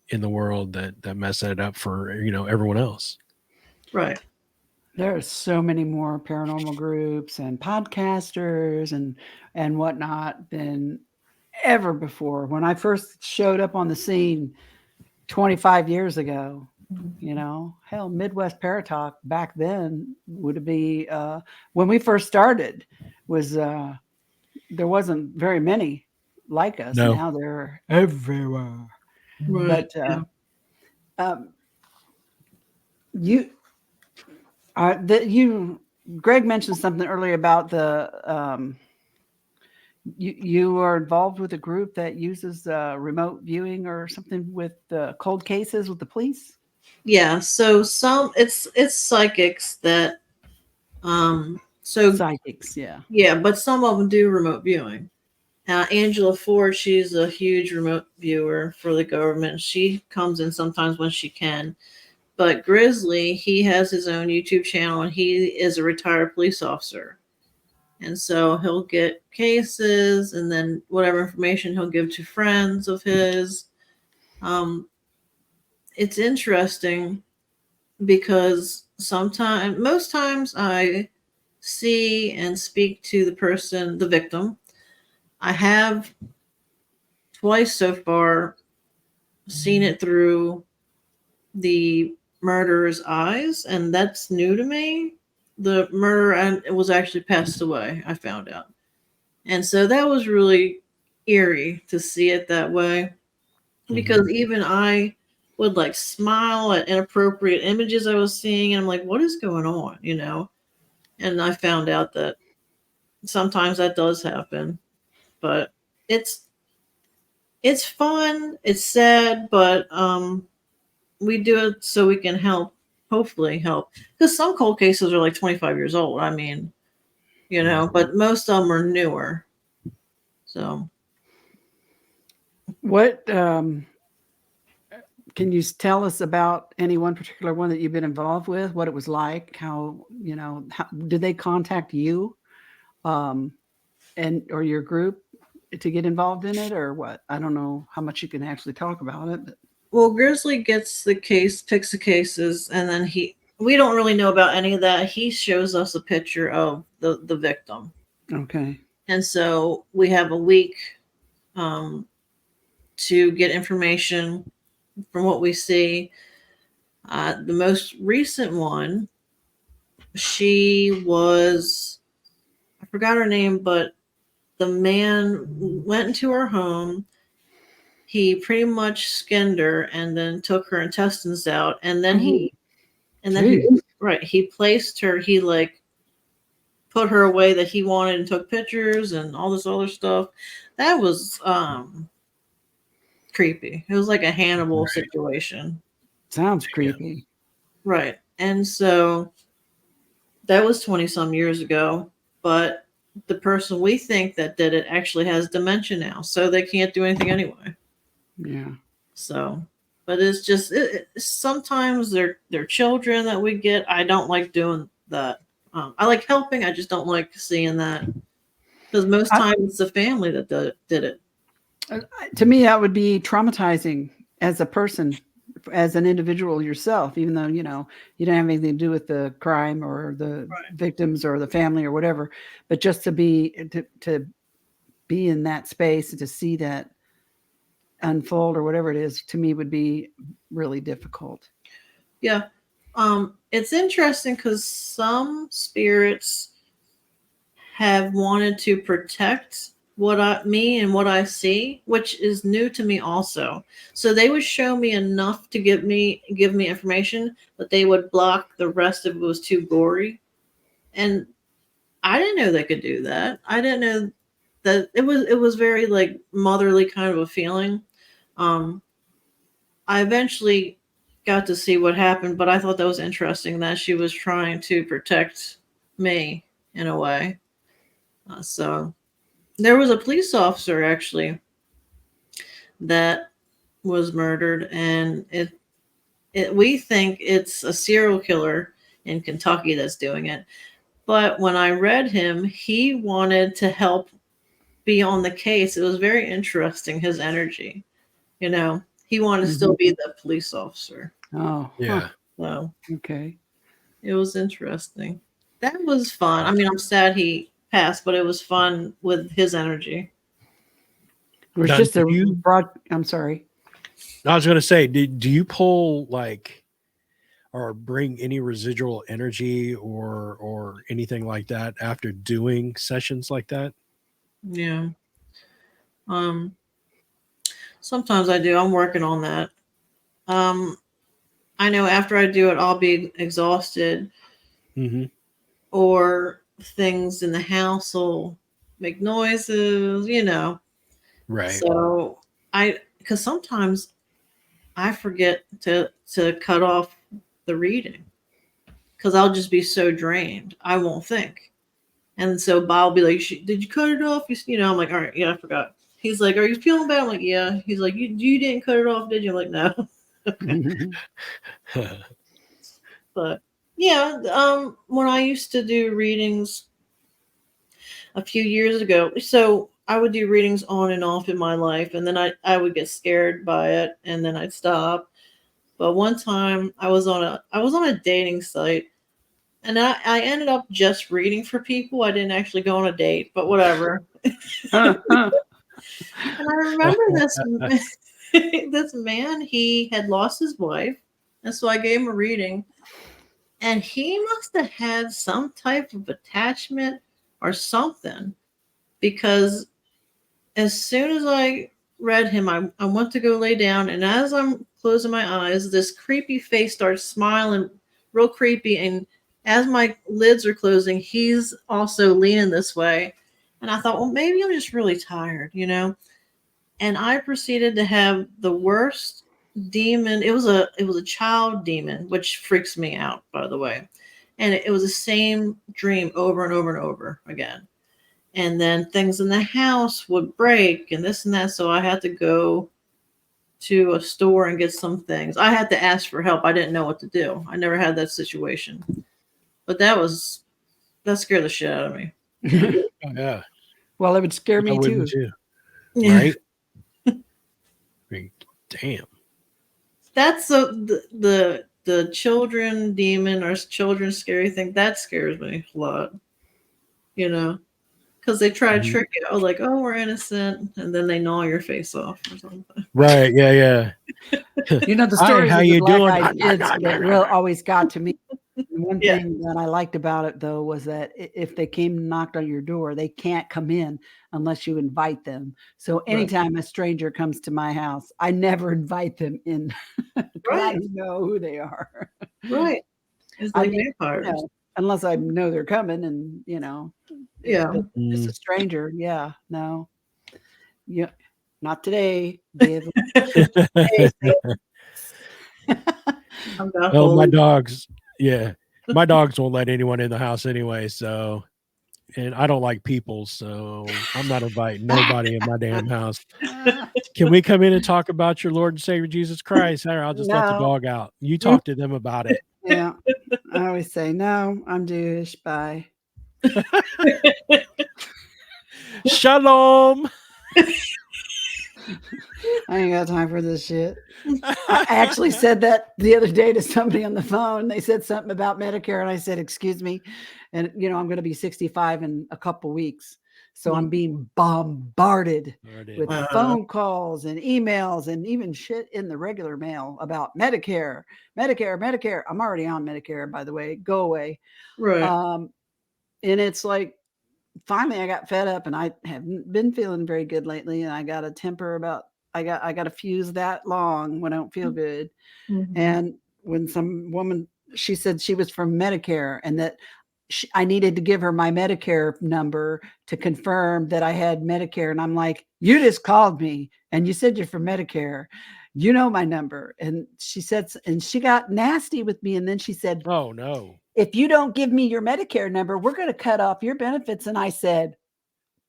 in the world that mess that up for, you know, everyone else. Right. There are so many more paranormal groups and podcasters and whatnot than ever before. When I first showed up on the scene 25 years ago, you know, hell, Midwest Paratalk back then would be when we first started was there wasn't very many like us. No. Now they're everywhere. Right. But you that you Greg mentioned something earlier about the you are involved with a group that uses remote viewing or something with cold cases with the police. Yeah. So it's psychics that so Psychics, yeah. yeah, but some of them do remote viewing. Angela Ford, she's a huge remote viewer for the government. She comes in sometimes when she can. But Grizzly, he has his own YouTube channel and he is a retired police officer. And so he'll get cases and then whatever information he'll give to friends of his. It's interesting because most times I see and speak to the person, the victim. I have twice so far seen it through the murderer's eyes, and that's new to me. The murderer was actually passed away, I found out. And so that was really eerie to see it that way, because even I would like smile at inappropriate images I was seeing, and I'm like, what is going on, you know? And I found out that sometimes that does happen, but it's fun, it's sad, but we do it so we can hopefully help, because some cold cases are like 25 years old. I mean, you know, but most of them are newer. So What can you tell us about any one particular one that you've been involved with? What it was like? How, you know, did they contact you, and or your group to get involved in it, or what? I don't know how much you can actually talk about it. But. Well, Grizzly gets the case, picks the cases, and then we don't really know about any of that. He shows us a picture of the victim. Okay. And so we have a week to get information from what we see. The most recent one, she was, I forgot her name, but the man went into her home. He pretty much skinned her and then took her intestines out. And then he placed her, he like put her away that he wanted and took pictures and all this other stuff. That was creepy. It was like a Hannibal situation. Sounds creepy. Right. And so that was 20 some years ago, but the person we think that did it actually has dementia now, so they can't do anything anyway. Yeah. So, but it's just sometimes they're children that we get. I don't like doing that. I like helping. I just don't like seeing that, because most times it's the family that did it. To me, that would be traumatizing as a person, as an individual yourself, even though, you know, you don't have anything to do with the crime or the victims or the family or whatever, but just to be in that space and to see that unfold or whatever it is, to me would be really difficult. Yeah. It's interesting because some spirits have wanted to protect what I see, which is new to me also. So they would show me enough to give me information, but they would block the rest if it was too gory. And I didn't know they could do that. I didn't know that it was very like motherly kind of a feeling. I eventually got to see what happened, but I thought that was interesting that she was trying to protect me in a way. So there was a police officer actually that was murdered, and we think it's a serial killer in Kentucky that's doing it. But when I read him, he wanted to help be on the case. It was very interesting, his energy. You know, he wanted to still be the police officer. Oh, Yeah. So okay. it was interesting. That was fun. I mean, I'm sad he passed, but it was fun with his energy. It was Now, just a do you- broad. I'm sorry. I was going to say, do you pull like or bring any residual energy or anything like that after doing sessions like that? Yeah. Sometimes I do. I'm working on that. I know after I do it, I'll be exhausted, or things in the house will make noises, you know. Right. So because sometimes I forget to cut off the reading because I'll just be so drained, I won't think. And so Bob will be like, "Did you cut it off?" You know, I'm like, "All right, yeah, I forgot." He's like, "Are you feeling bad?" I'm like, "Yeah." He's like, "You didn't cut it off, did you?" I'm like, "No." But yeah, when I used to do readings a few years ago, so I would do readings on and off in my life, and then I would get scared by it, and then I'd stop. But one time I was on a dating site, and I ended up just reading for people. I didn't actually go on a date, but whatever. And I remember this man, he had lost his wife, and so I gave him a reading, and he must have had some type of attachment or something, because as soon as I read him, I went to go lay down, and as I'm closing my eyes, this creepy face starts smiling, real creepy, and as my lids are closing, he's also leaning this way. And I thought, well, maybe I'm just really tired, you know? And I proceeded to have the worst demon. It was a child demon, which freaks me out, by the way. And it was the same dream over and over and over again. And then things in the house would break and this and that. So I had to go to a store and get some things. I had to ask for help. I didn't know what to do. I never had that situation. But that scared the shit out of me. Oh, yeah. Well, it would scare I me too. wouldn't too. Yeah. Right? Damn. That's the children demon or children scary thing. That scares me a lot. You know, because they try to trick you. Oh, like, oh, we're innocent, and then they gnaw your face off or something. Right. Yeah. Yeah. You know, the Hi, stories how of the you doing? black-eyed kids that always got to me. One Yeah. thing that I liked about it, though, was that if they came and knocked on your door, they can't come in unless you invite them. So anytime a stranger comes to my house, I never invite them in because I don't know who they are. Right. It's I like mean, vampires. unless I know they're coming and, Yeah. it's a stranger. Yeah, no. Yeah, not today, Deb. I'm not Oh, my holy. dogs. Yeah. My dogs won't let anyone in the house anyway. So, and I don't like people. So I'm not inviting nobody in my damn house. Can we come in and talk about your Lord and Savior Jesus Christ? Or I'll just let the No. dog out. You talk to them about it. Yeah. I always say, no, I'm Jewish. Bye. Shalom. I ain't got time for this shit. I actually said that the other day to somebody on the phone. They said something about Medicare, and I said, excuse me. And, I'm going to be 65 in a couple weeks. So I'm being bombarded with phone calls and emails and even shit in the regular mail about Medicare. I'm already on Medicare, by the way. Go away. Right. And it's like, finally I got fed up, and I haven't been feeling very good lately. And I got a temper about, I got to fuse that long when I don't feel good. And when some woman, she said she was from Medicare and that I needed to give her my Medicare number to confirm that I had Medicare. And I'm like, you just called me and you said you're from Medicare. you know my number. And she said, and she got nasty with me. And then she said, Oh no. if you don't give me your Medicare number, we're going to cut off your benefits. And I said,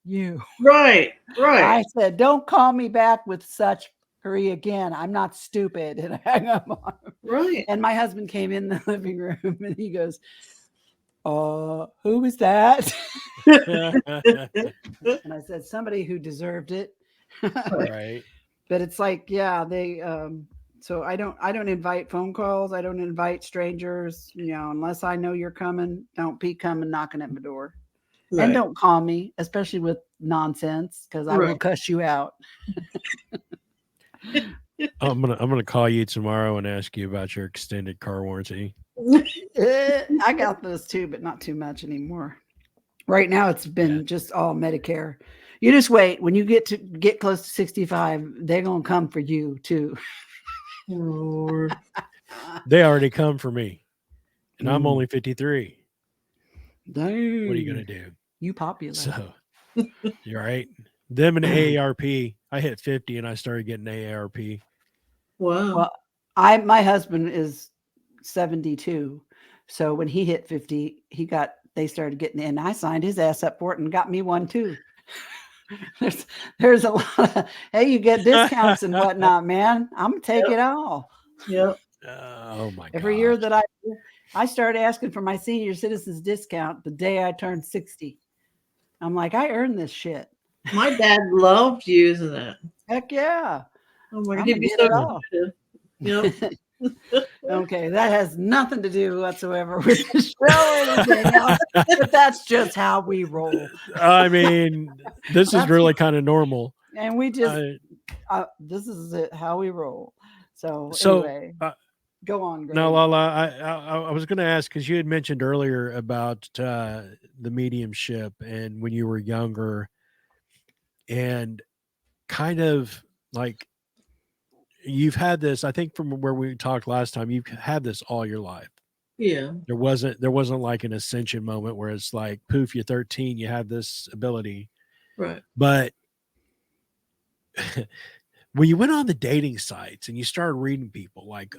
you. Right. I said, don't call me back with such hurry again. I'm not stupid. And I hung up on him. Right. And my husband came in the living room and he goes, who was that? And I said, somebody who deserved it. Right. But it's like, yeah, they so I don't invite phone calls. I don't invite strangers, unless I know you're coming. Don't be coming knocking at my door. Right. And don't call me, especially with nonsense, because I will cuss you out. I'm gonna call you tomorrow and ask you about your extended car warranty. I got those too, but not too much anymore. Right now, it's been just all Medicare. You just wait. When you get close to 65, they're gonna come for you too. Lord. They already come for me, and I'm only 53. Dang. What are you gonna do? You popular. So you're right. Them and AARP. I hit 50 and I started getting AARP. Wow. Well, my husband is 72. So when he hit 50, they started getting in. I signed his ass up for it and got me one too. There's a lot of, hey, you get discounts and whatnot, man. I'm gonna take it all. Yep. Oh my god. Every year that I started asking for my senior citizens discount the day I turned 60. I'm like, I earned this shit. My dad loved using it. Heck yeah. Oh my god, I'm he'd be gonna so get excited. Yep. Okay, that has nothing to do whatsoever with the show or anything else, but that's just how we roll. I mean, this is really kind of normal. And we just, this is how we roll. So anyway, go on, Greg. Now, LaLa, I was going to ask, because you had mentioned earlier about the mediumship and when you were younger, and kind of like you've had this, I think from where we talked last time, you've had this all your life. Yeah. There wasn't like an ascension moment where it's like, poof, you're 13, you have this ability. Right. But when you went on the dating sites and you started reading people, like,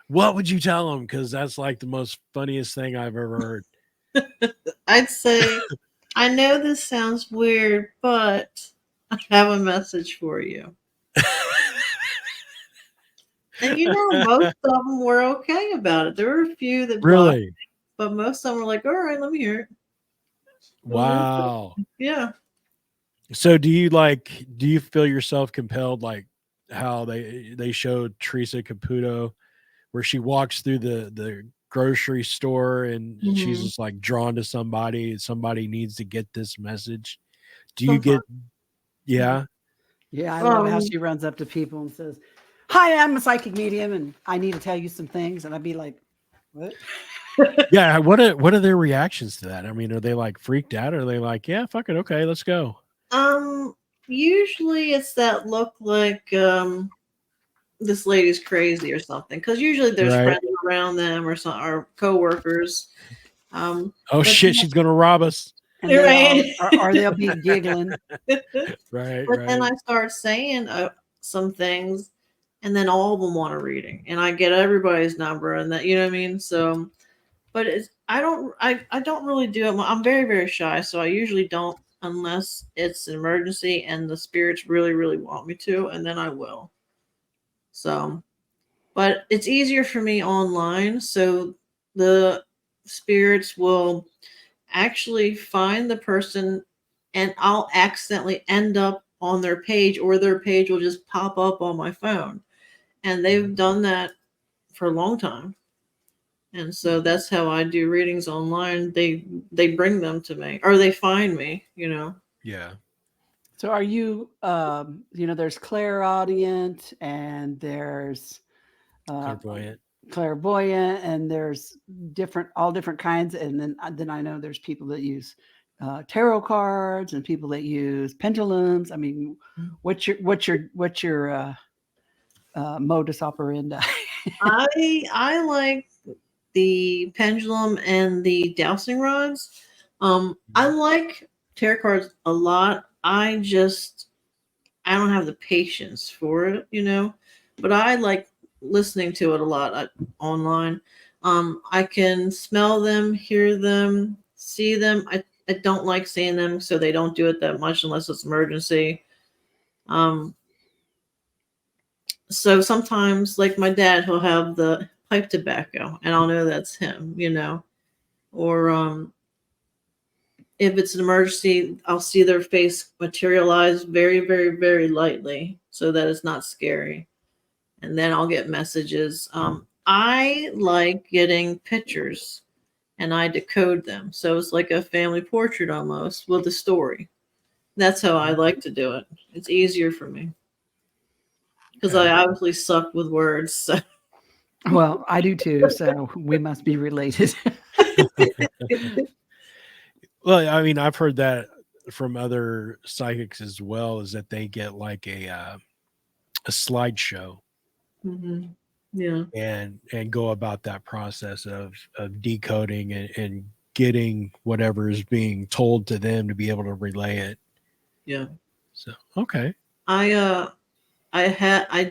what would you tell them? Because that's like the most funniest thing I've ever heard. I'd say, I know this sounds weird, but I have a message for you. And most of them were okay about it. There were a few that really, but most of them were like, all right, let me hear it. Wow. Yeah. So do you feel yourself compelled, like how they showed Teresa Caputo, where she walks through the grocery store and she's just like drawn to somebody needs to get this message? Do you get Yeah, I love how she runs up to people and says, hi, I'm a psychic medium and I need to tell you some things. And I'd be like, what? Yeah, what are their reactions to that? I mean, are they like freaked out, or are they like, yeah, fuck it, okay, let's go? Usually it's that look like this lady's crazy or something, because usually there's friends around them or co-workers. Oh shit, she's gonna rob us. And or they'll be giggling. Right. But then I start saying some things, and then all of them want a reading, and I get everybody's number, and that, you know what I mean. So, but I don't really do it. I'm very, very shy, so I usually don't unless it's an emergency and the spirits really, really want me to, and then I will. So, but it's easier for me online, so the spirits will actually find the person and I'll accidentally end up on their page, or their page will just pop up on my phone. And they've done that for a long time. And so that's how I do readings online. They bring them to me, or they find me, Yeah. So are you, there's clairaudient and there's clairvoyant, and there's all different kinds. And then I know there's people that use tarot cards and people that use pendulums. I mean, what's your modus operandi? I like the pendulum and the dowsing rods. I like tarot cards a lot. I I don't have the patience for it, you know. But I like listening to it a lot online. I can smell them, hear them, see them. I don't like seeing them, so they don't do it that much unless it's emergency. Um, so sometimes, like my dad, he'll have the pipe tobacco, and I'll know that's him, you know. Or if it's an emergency, I'll see their face materialize very, very, very lightly so that it's not scary. And then I'll get messages. I like getting pictures and I decode them. So it's like a family portrait almost with a story. That's how I like to do it. It's easier for me because I obviously suck with words. So. Well, I do too. So we must be related. Well, I mean, I've heard that from other psychics as well, is that they get like a slideshow Mm-hmm. Yeah. and go about that process of decoding and getting whatever is being told to them to be able to relay it. Yeah. So okay. I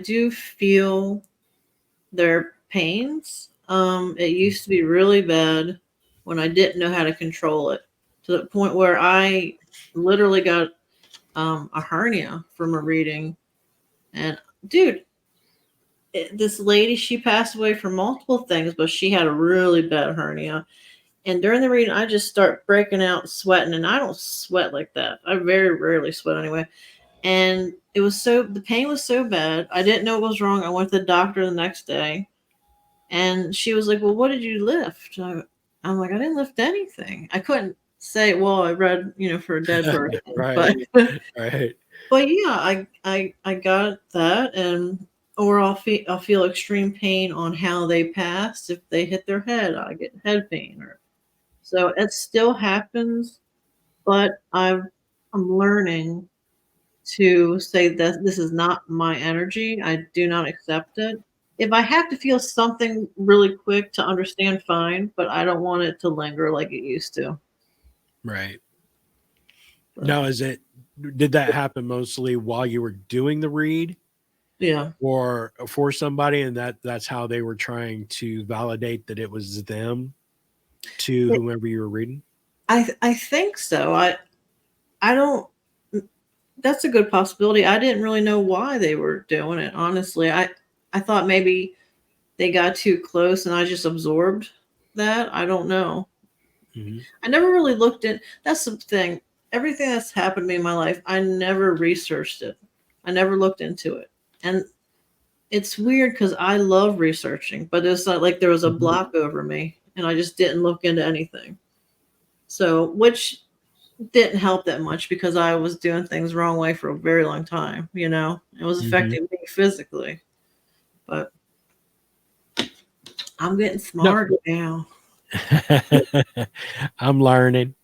do feel their pains. It used to be really bad when I didn't know how to control it, to the point where I literally got a hernia from a reading. And dude, this lady, she passed away from multiple things, but she had a really bad hernia. And during the reading, I just start breaking out sweating, and I don't sweat like that. I very rarely sweat anyway. And the pain was so bad. I didn't know what was wrong. I went to the doctor the next day, and she was like, "Well, what did you lift?" I'm like, "I didn't lift anything." I couldn't say, "Well, I read, for a dead person." Right. But, Right. but yeah, I got that, or I'll feel extreme pain on how they passed. If they hit their head, I get head pain, so it still happens. But I'm learning to say that this is not my energy. I do not accept it. If I have to feel something really quick to understand, fine, but I don't want it to linger like it used to. Right. Now, did that happen mostly while you were doing the read? Yeah. Or for somebody, and that's how they were trying to validate that it was them to whomever you were reading? I think so. I don't. That's a good possibility. I didn't really know why they were doing it. Honestly, I thought maybe they got too close and I just absorbed that. I don't know. Mm-hmm. I never really looked at. That's the thing. Everything that's happened to me in my life, I never researched it. I never looked into it, and it's weird because I love researching, but it's not like there was a block over me, and I just didn't look into anything. So, which didn't help that much because I was doing things the wrong way for a very long time. It was affecting me physically, but I'm getting smarter now. I'm learning.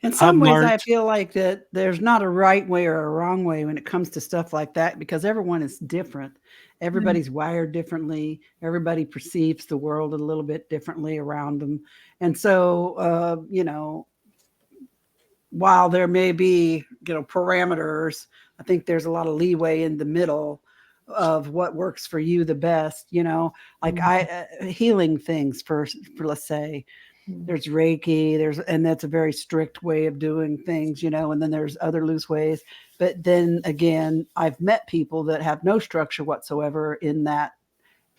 In some ways, I feel like that there's not a right way or a wrong way when it comes to stuff like that, because everyone is different. Everybody's wired differently. Everybody perceives the world a little bit differently around them. And so, while there may be, parameters, I think there's a lot of leeway in the middle of what works for you the best, like healing things for let's say, there's Reiki, and that's a very strict way of doing things, and then there's other loose ways. But then again, I've met people that have no structure whatsoever in that,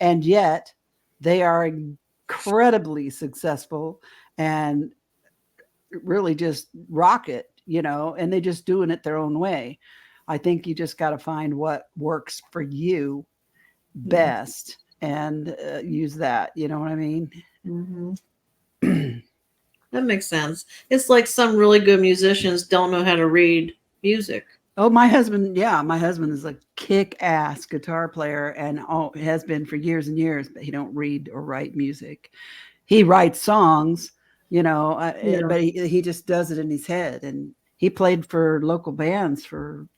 and yet they are incredibly successful and really just rock it, and they just doing it their own way. I think you just got to find what works for you best and use that. You know what I mean? Mm-hmm. That makes sense. It's like some really good musicians don't know how to read music. Oh, my husband is a kick-ass guitar player and has been for years and years, but he don't read or write music. He writes songs, but he just does it in his head. And he played for local bands for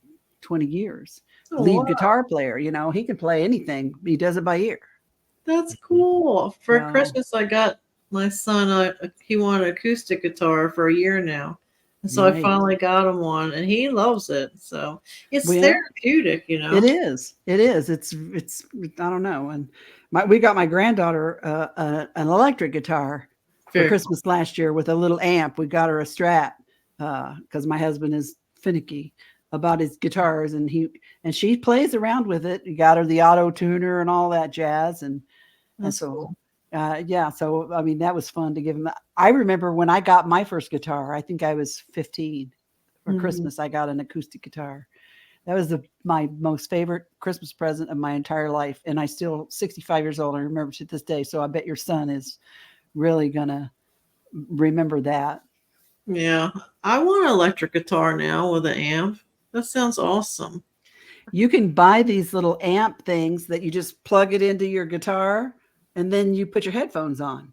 20 years. Lead guitar player, he can play anything. He does it by ear. That's cool. For Christmas, I got my son, he wanted an acoustic guitar for a year now. And so I Right. finally got him one, and he loves it. So it's Well, therapeutic, you know. it is. It is. It's. I don't know. And we got my granddaughter an electric guitar for Very Christmas last year with a little amp. We got her a Strat because my husband is finicky about his guitars, and she plays around with it. You got her the auto tuner and all that jazz, and That's so. cool. Yeah, so I mean that was fun to give him. I remember when I got my first guitar. I think I was 15 for Christmas. I got an acoustic guitar. That was my most favorite Christmas present of my entire life, and I still 65 years old. I remember to this day. So I bet your son is really gonna remember that. Yeah, I want an electric guitar now with an amp. That sounds awesome. You can buy these little amp things that you just plug it into your guitar, and then you put your headphones on.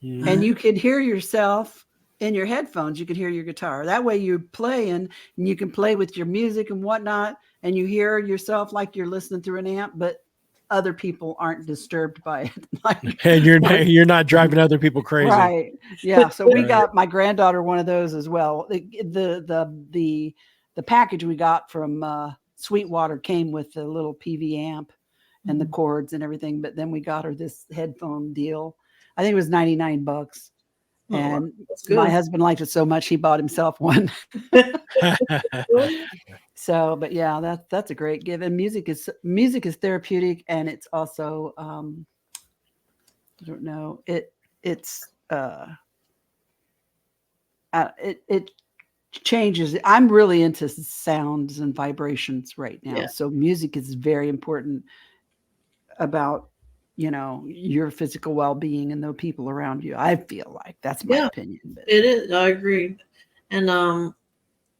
And you can hear yourself in your headphones. You can hear your guitar. That way you're playing and you can play with your music and whatnot. And you hear yourself like you're listening through an amp, but other people aren't disturbed by it. And you're not driving other people crazy. Right. Yeah. So we got my granddaughter one of those as well. The package we got from Sweetwater came with a little PV amp and the cords and everything. But then we got her this headphone deal. I think it was $99. And my husband liked it so much he bought himself one. So, but yeah, that's a great gift. And music is therapeutic, and it's also I don't know, it changes. I'm really into sounds and vibrations right now. Yeah. So music is very important about your physical well-being and the people around you. I feel like that's my opinion. But. It is. I agree. And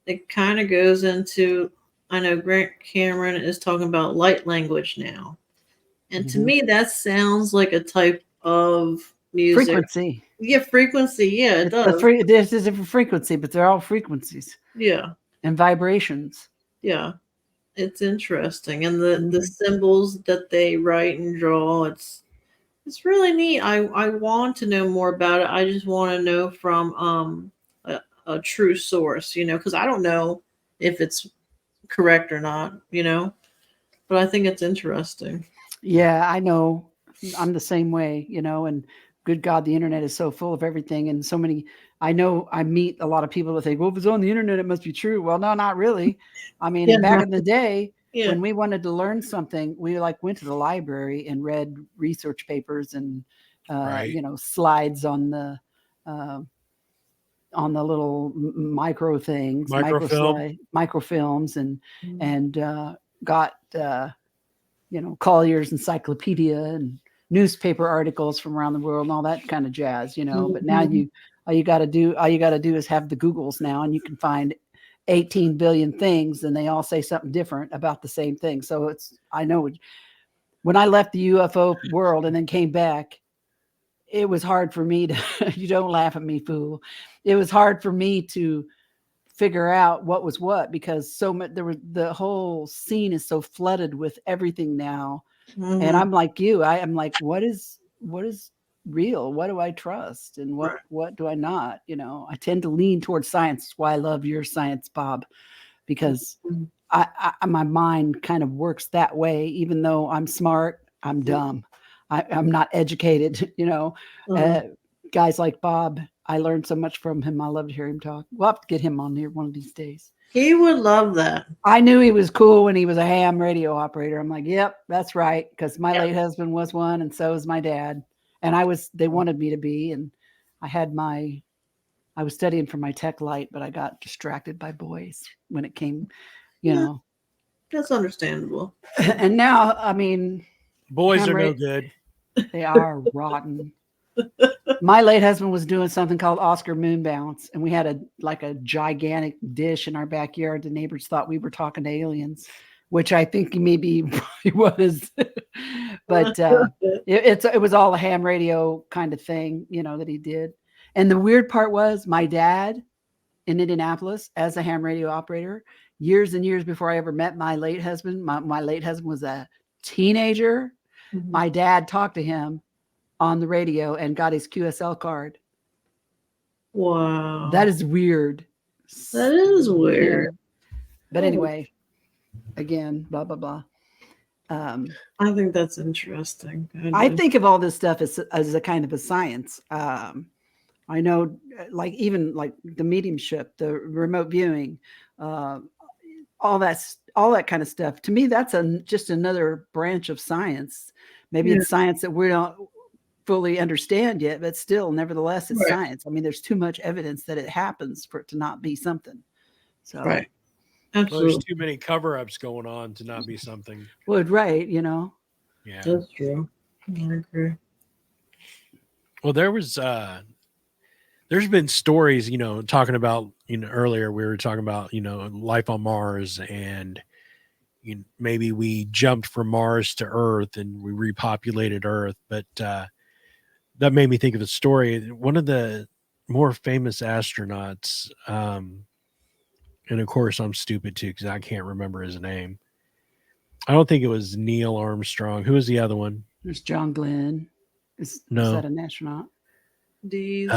it kind of goes into, I know Grant Cameron is talking about light language now. And to me, that sounds like a type of music. Frequency. Yeah, frequency. Yeah, it does. There's a different frequency, but they're all frequencies. Yeah. And vibrations. Yeah. It's interesting. And the symbols that they write and draw, it's really neat. I want to know more about it. I just want to know from a true source, because I don't know if it's correct or not, but I think it's interesting. Yeah, I know. I'm the same way, and good God, the internet is so full of everything. And so many, I know I meet a lot of people that think, well, if it's on the internet, it must be true. Well, no, not really. I mean, back in the day, when we wanted to learn something, we went to the library and read research papers and, slides on the little micro things, microfilms and got, Collier's Encyclopedia and newspaper articles from around the world and all that kind of jazz, but now all you got to do is have the Googles now, and you can find 18 billion things and they all say something different about the same thing. So I know when I left the UFO world and then came back, it was hard for me to, you don't laugh at me, fool. It was hard for me to figure out what was what, because so much, the whole scene is so flooded with everything now. And I'm like you, I'm like, what is real? What do I trust? And what do I not? I tend to lean towards science. That's why I love your science, Bob, because my mind kind of works that way. Even though I'm smart, I'm dumb. I'm not educated, guys like Bob, I learned so much from him. I love to hear him talk. We'll have to get him on here one of these days. He would love that. I knew he was cool when he was a ham radio operator. I'm like, yep, that's right. Because my late husband was one, and so was my dad. And they wanted me to be. And I was studying for my tech light, but I got distracted by boys when it came, That's understandable. And now, I mean, boys are no good. They are rotten. My late husband was doing something called Oscar Moon Bounce, and we had a gigantic dish in our backyard. The neighbors thought we were talking to aliens, which I think maybe he was. But it was all a ham radio kind of thing, that he did. And the weird part was my dad in Indianapolis as a ham radio operator, years and years before I ever met my late husband. My late husband was a teenager. Mm-hmm. My dad talked to him on the radio and got his QSL card. Wow. That is weird. That is weird. But Oh. anyway, again, blah blah blah. I think that's interesting. I think of all this stuff as a kind of a science. I know, like even like the mediumship, the remote viewing, all that kind of stuff. To me, that's just another branch of science. Maybe it's science that we don't fully understand yet, but still, nevertheless, it's science. I mean, there's too much evidence that it happens for it to not be something. So, right. Well, Absolutely. there's too many cover-ups going on to not be something. well, right, you know. Yeah. That's true. I agree. Well, there's been stories, talking about, earlier we were talking about, life on Mars, and maybe we jumped from Mars to Earth and we repopulated Earth. But that made me think of a story. One of the more famous astronauts, and of course I'm stupid too because I can't remember his name. I don't think it was Neil Armstrong. Who was the other one? There's John Glenn. Is that an astronaut? These.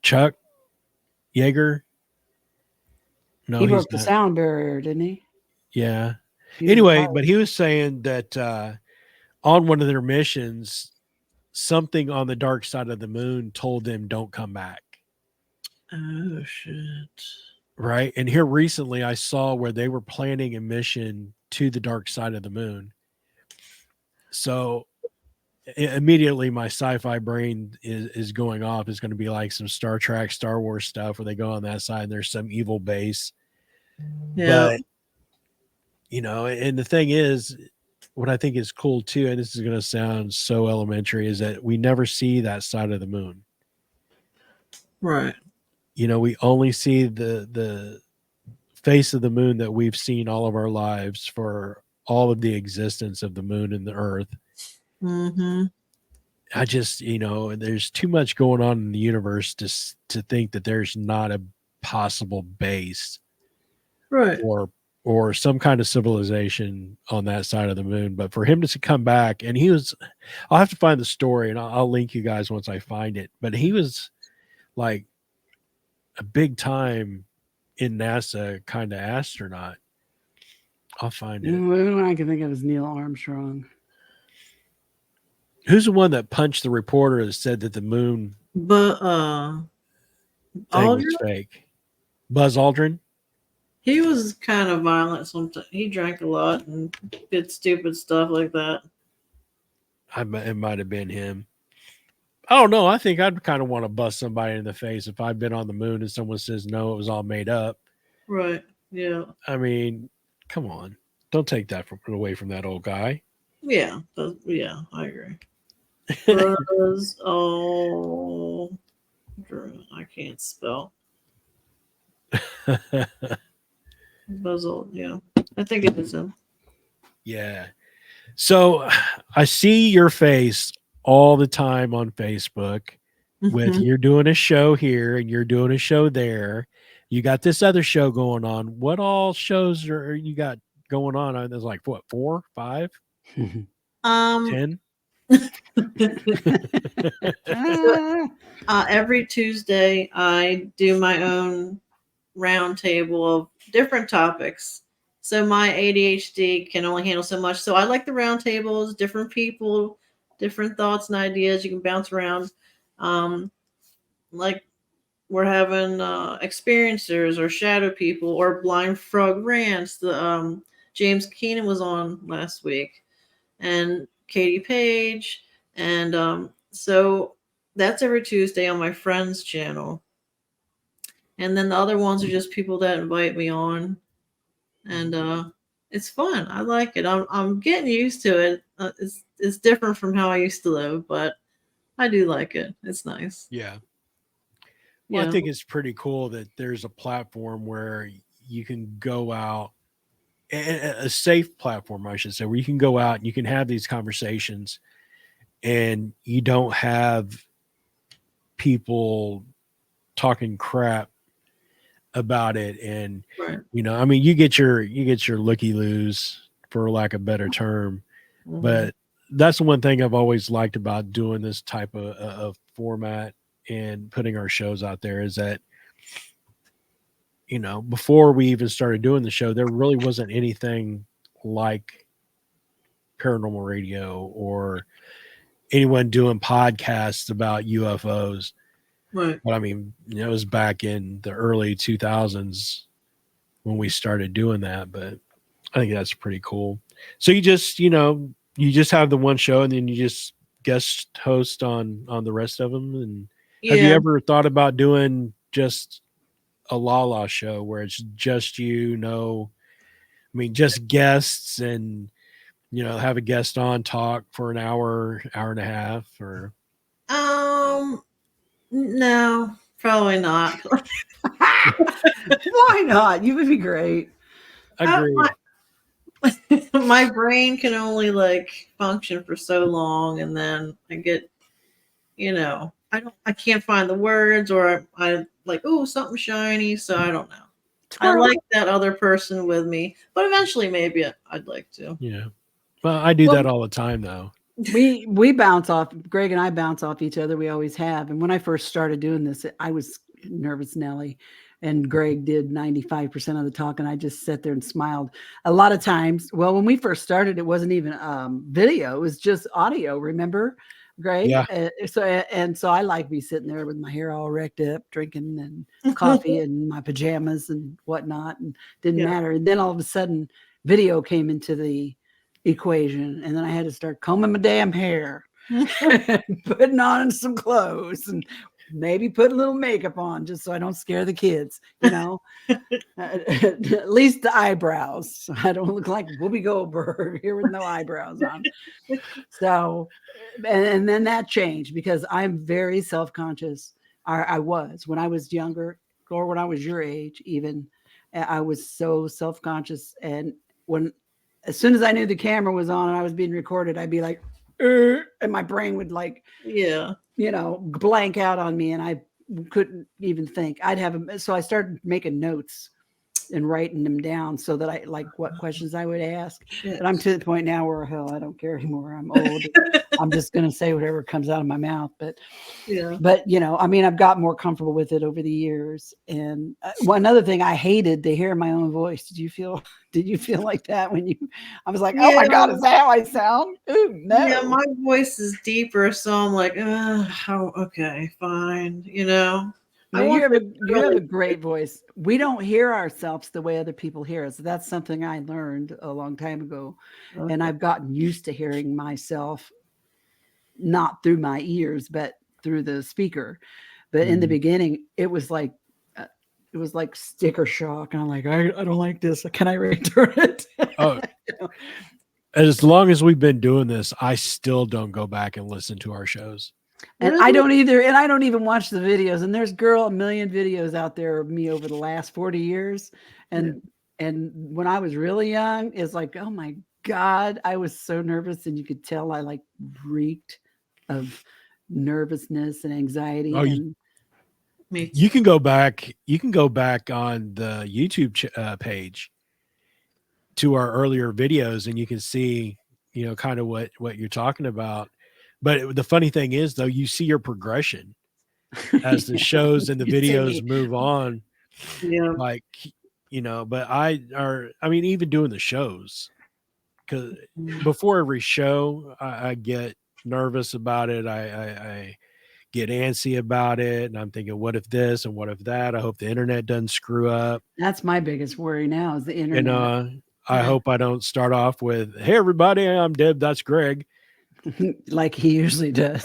Chuck Yeager. No, he he's broke the not. sound barrier, didn't he? Yeah. He Anyway, but he was saying that on one of their missions, something on the dark side of the moon told them don't come back. Oh shit. Right. And here recently I saw where they were planning a mission to the dark side of the moon. So immediately my sci-fi brain is going off. It's going to be like some Star Trek, Star Wars stuff where they go on that side and there's some evil base. Yeah. But and the thing is, what I think is cool too, and this is going to sound so elementary, is that we never see that side of the moon. Right. We only see the face of the moon that we've seen all of our lives for all of the existence of the moon and the earth. Mm-hmm. I just, there's too much going on in the universe to think that there's not a possible base, Right. or some kind of civilization on that side of the moon. But for him to come back, and I'll have to find the story and I'll link you guys once I find it. But he was like a big time in NASA kind of astronaut. I'll find it. The only one I can think of is Neil Armstrong. Who's the one that punched the reporter that said that the moon But thing was fake? Buzz Aldrin? He was kind of violent sometimes. He drank a lot and did stupid stuff like that. It might have been him. I don't know. I think I'd kind of want to bust somebody in the face if I've been on the moon and someone says, no, it was all made up. Right. Yeah. I mean, come on. Don't take that away from that old guy. Yeah. Yeah, I agree. Buzz Aldrin. I can't spell. Buzz Aldrin. Yeah. I think it is him. Yeah. So I see your face all the time on Facebook with you're doing a show here and you're doing a show there. You got this other show going on. What all shows are you got going on? There's like what, 4, 5, 10? Every Tuesday I do my own round table of different topics. So my ADHD can only handle so much. So I like the round tables, different people, different thoughts and ideas. You can bounce around. Like we're having experiencers or shadow people or blind frog rants. The James Keenan was on last week, and Katie Page. And so that's every Tuesday on my friend's channel. And then the other ones are just people that invite me on. And it's fun. I like it. I'm getting used to it. It's different from how I used to live, but I do like it. It's nice. Yeah. Well, I think it's pretty cool that there's a platform where you can go out, a safe platform, I should say, where you can go out and you can have these conversations and you don't have people talking crap about it. And, I mean, you get your looky-loos, for lack of a better term, but that's the one thing I've always liked about doing this type of format and putting our shows out there is that before we even started doing the show, there really wasn't anything like paranormal radio or anyone doing podcasts about UFOs. Right. But I mean, it was back in the early 2000s when we started doing that. But I think that's pretty cool. So you just have the one show and then you just guest host on the rest of them. And have you Yeah. ever thought about doing just a LaLa show where it's just just guests and have a guest on talk for an hour and a half or No, probably not. Why not? You would be great. Agreed. My brain can only function for so long, and then I get, I can't find the words, or I like, oh, something shiny. So I don't know. I like that other person with me, but eventually maybe I'd like to. Yeah. Well, I do that all the time though. We bounce off. Greg and I bounce off each other. We always have. And when I first started doing this, I was nervous Nelly, and Greg did 95% of the talk, and I just sat there and smiled. A lot of times, well, when we first started, it wasn't even video; it was just audio. Remember, Greg? Yeah. So I like be sitting there with my hair all wrecked up, drinking and coffee and my pajamas and whatnot, and didn't matter. And then all of a sudden, video came into the equation, and then I had to start combing my damn hair and putting on some clothes and maybe put a little makeup on just so I don't scare the kids, at least the eyebrows. I don't look like Whoopi Goldberg here with no eyebrows on. So and then that changed because I'm very self-conscious. I was when I was younger, or when I was your age even. I was so self-conscious, and as soon as I knew the camera was on and I was being recorded, I'd be like, and my brain would blank out on me, and I couldn't even think. So I started making notes and writing them down so that I what questions I would ask. But I'm to the point now where hell, I don't care anymore. I'm old. I'm just going to say whatever comes out of my mouth. But I've got more comfortable with it over the years. And one other thing, I hated to hear my own voice. Did you feel like that when I was like, oh my God, is that how I sound? Ooh, no. Yeah, my voice is deeper. So I'm like, okay, fine. You have a great voice. We don't hear ourselves the way other people hear us. That's something I learned a long time ago. Okay. And I've gotten used to hearing myself, not through my ears, but through the speaker. But in the beginning, it was like sticker shock. And I'm like, I don't like this. Can I return it? Oh, as long as we've been doing this, I still don't go back and listen to our shows. And really? I don't either. And I don't even watch the videos. And there's a million videos out there of me over the last 40 years. And when I was really young, it's like, oh my God, I was so nervous. And you could tell I reeked of nervousness and anxiety. Oh, you can go back. You can go back on the YouTube page to our earlier videos, and you can see, kind of what you're talking about. But the funny thing is, though, you see your progression as the shows and the videos move on. Yeah. But even doing the shows, because before every show, I get nervous about it. I get antsy about it, and I'm thinking, what if this and what if that? I hope the internet doesn't screw up. That's my biggest worry now is the internet. And I hope I don't start off with, hey, everybody, I'm Deb, that's Greg. Like he usually does.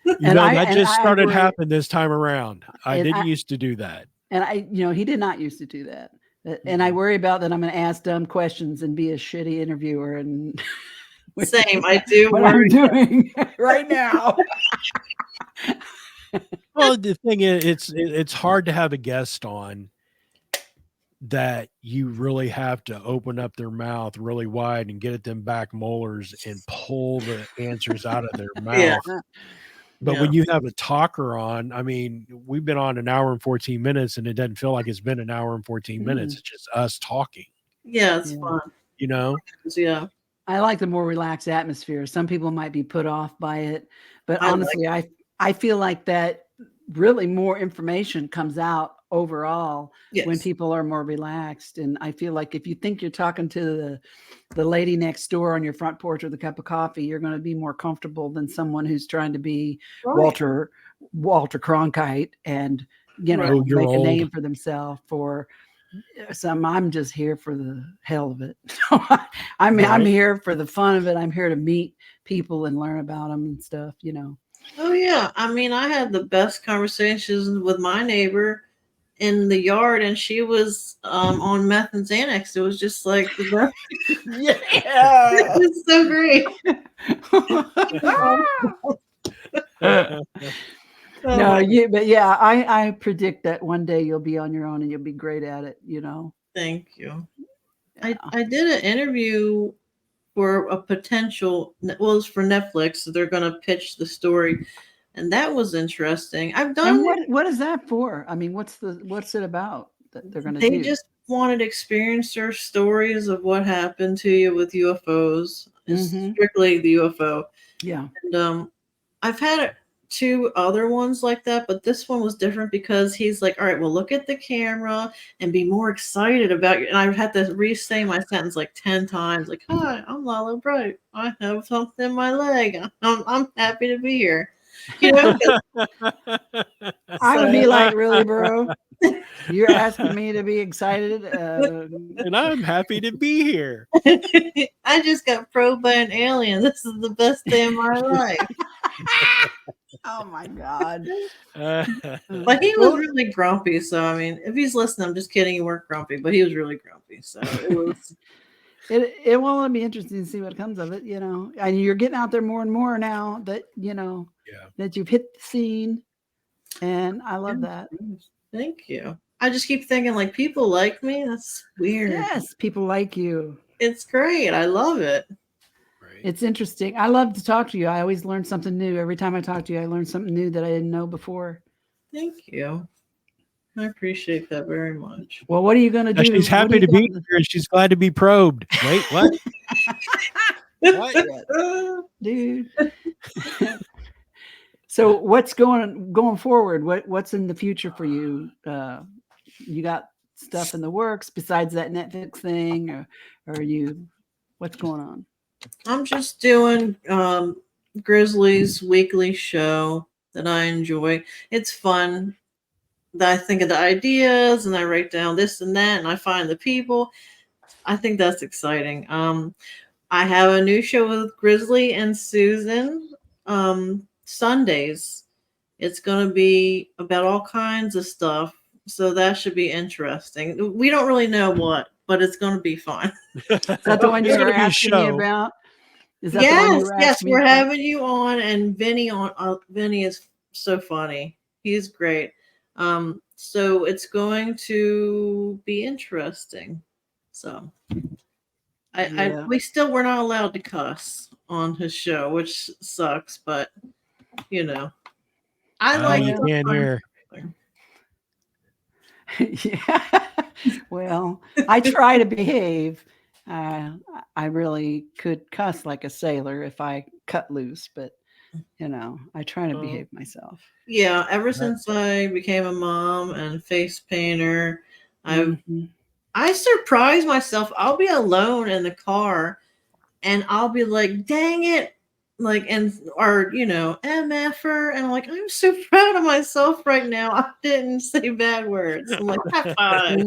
That just started happening this time around. I didn't used to do that. And he did not used to do that. And I worry about that I'm going to ask dumb questions and be a shitty interviewer. And same, I do. What I'm doing right now. Well, the thing is, it's hard to have a guest on that you really have to open up their mouth really wide and get at them back molars and pull the answers out of their mouth. Yeah. But when you have a talker on, I mean, we've been on an hour and 14 minutes and it doesn't feel like it's been an hour and 14 minutes. It's just us talking. Yeah, it's fun. Yeah. I like the more relaxed atmosphere. Some people might be put off by it, but honestly, I feel like that really more information comes out overall when Yes. people are more relaxed. And I feel like if you think you're talking to the lady next door on your front porch with a cup of coffee, you're going to be more comfortable than someone who's trying to be Right. Walter Cronkite and, you know, Oh, you're make a old. name for themselves. For some, I'm just here for the hell of it. I'm Right. here for the fun of it. I'm here to meet people and learn about them and stuff, you know. Oh yeah. I mean, I had the best conversations with my neighbor in the yard, and she was on meth and Xanax. It was just like the best. Yeah. It's so great. No, but yeah, I predict that one day you'll be on your own and you'll be great at it, you know. Thank you. Yeah. I did an interview for a potential, well, it was for Netflix, so they're going to pitch the story, and that was interesting. I've done. And what is that for? I mean, what's it about that they're going to They do? just wanted experiencer stories of what happened to you with UFOs. It's strictly the UFO. Yeah. And I've had 2 other ones like that, but this one was different because he's like, all right, well, look at the camera and be more excited about you. And I've had to re-say my sentence like 10 times, like, hi, I'm LaLa Bright. I have something in my leg. I'm happy to be here. You know, I would be like, really, bro? You're asking me to be excited? And I'm happy to be here. I just got probed by an alien. This is the best day of my life. Oh my God. But he was really grumpy. So, I mean, if he's listening, I'm just kidding. You weren't grumpy, but he was really grumpy. So it was. It will be interesting to see what comes of it, you know. And you're getting out there more and more now that, you know, that you've hit the scene. And I love that. Thank you. I just keep thinking, like, people like me. That's weird. Yes, people like you. It's great. I love it. It's interesting. I love to talk to you. I always learn something new. Every time I talk to you, I learn something new that I didn't know before. Thank you. I appreciate that very much. Well, what are you going to do? She's happy to be here and she's glad to be probed. Wait, what? What? Dude. So what's going forward? What's in the future for you? You got stuff in the works besides that Netflix thing, or are you? What's going on? I'm just doing Grizzly's weekly show that I enjoy. It's fun. I think of the ideas and I write down this and that, and I find the people. I think that's exciting. I have a new show with Grizzly and Susan. Sundays. It's going to be about all kinds of stuff. So that should be interesting. We don't really know what, but it's going to be fun. Is that the one you were asking me about? Is that the one you were asking me we're about? having you on, and Vinny on. Vinny is so funny. He's great. So it's going to be interesting. So we're not allowed to cuss on his show, which sucks, but you know, I like you can't hear. Yeah. Well, I try to behave. I really could cuss like a sailor if I cut loose, but you know, I try to behave myself. Yeah, ever since I became a mom and face painter, I surprise myself. I'll be alone in the car and I'll be like, dang it. Like, or, you know, MFer. And I'm like, I'm so proud of myself right now. I didn't say bad words. I'm like, high five.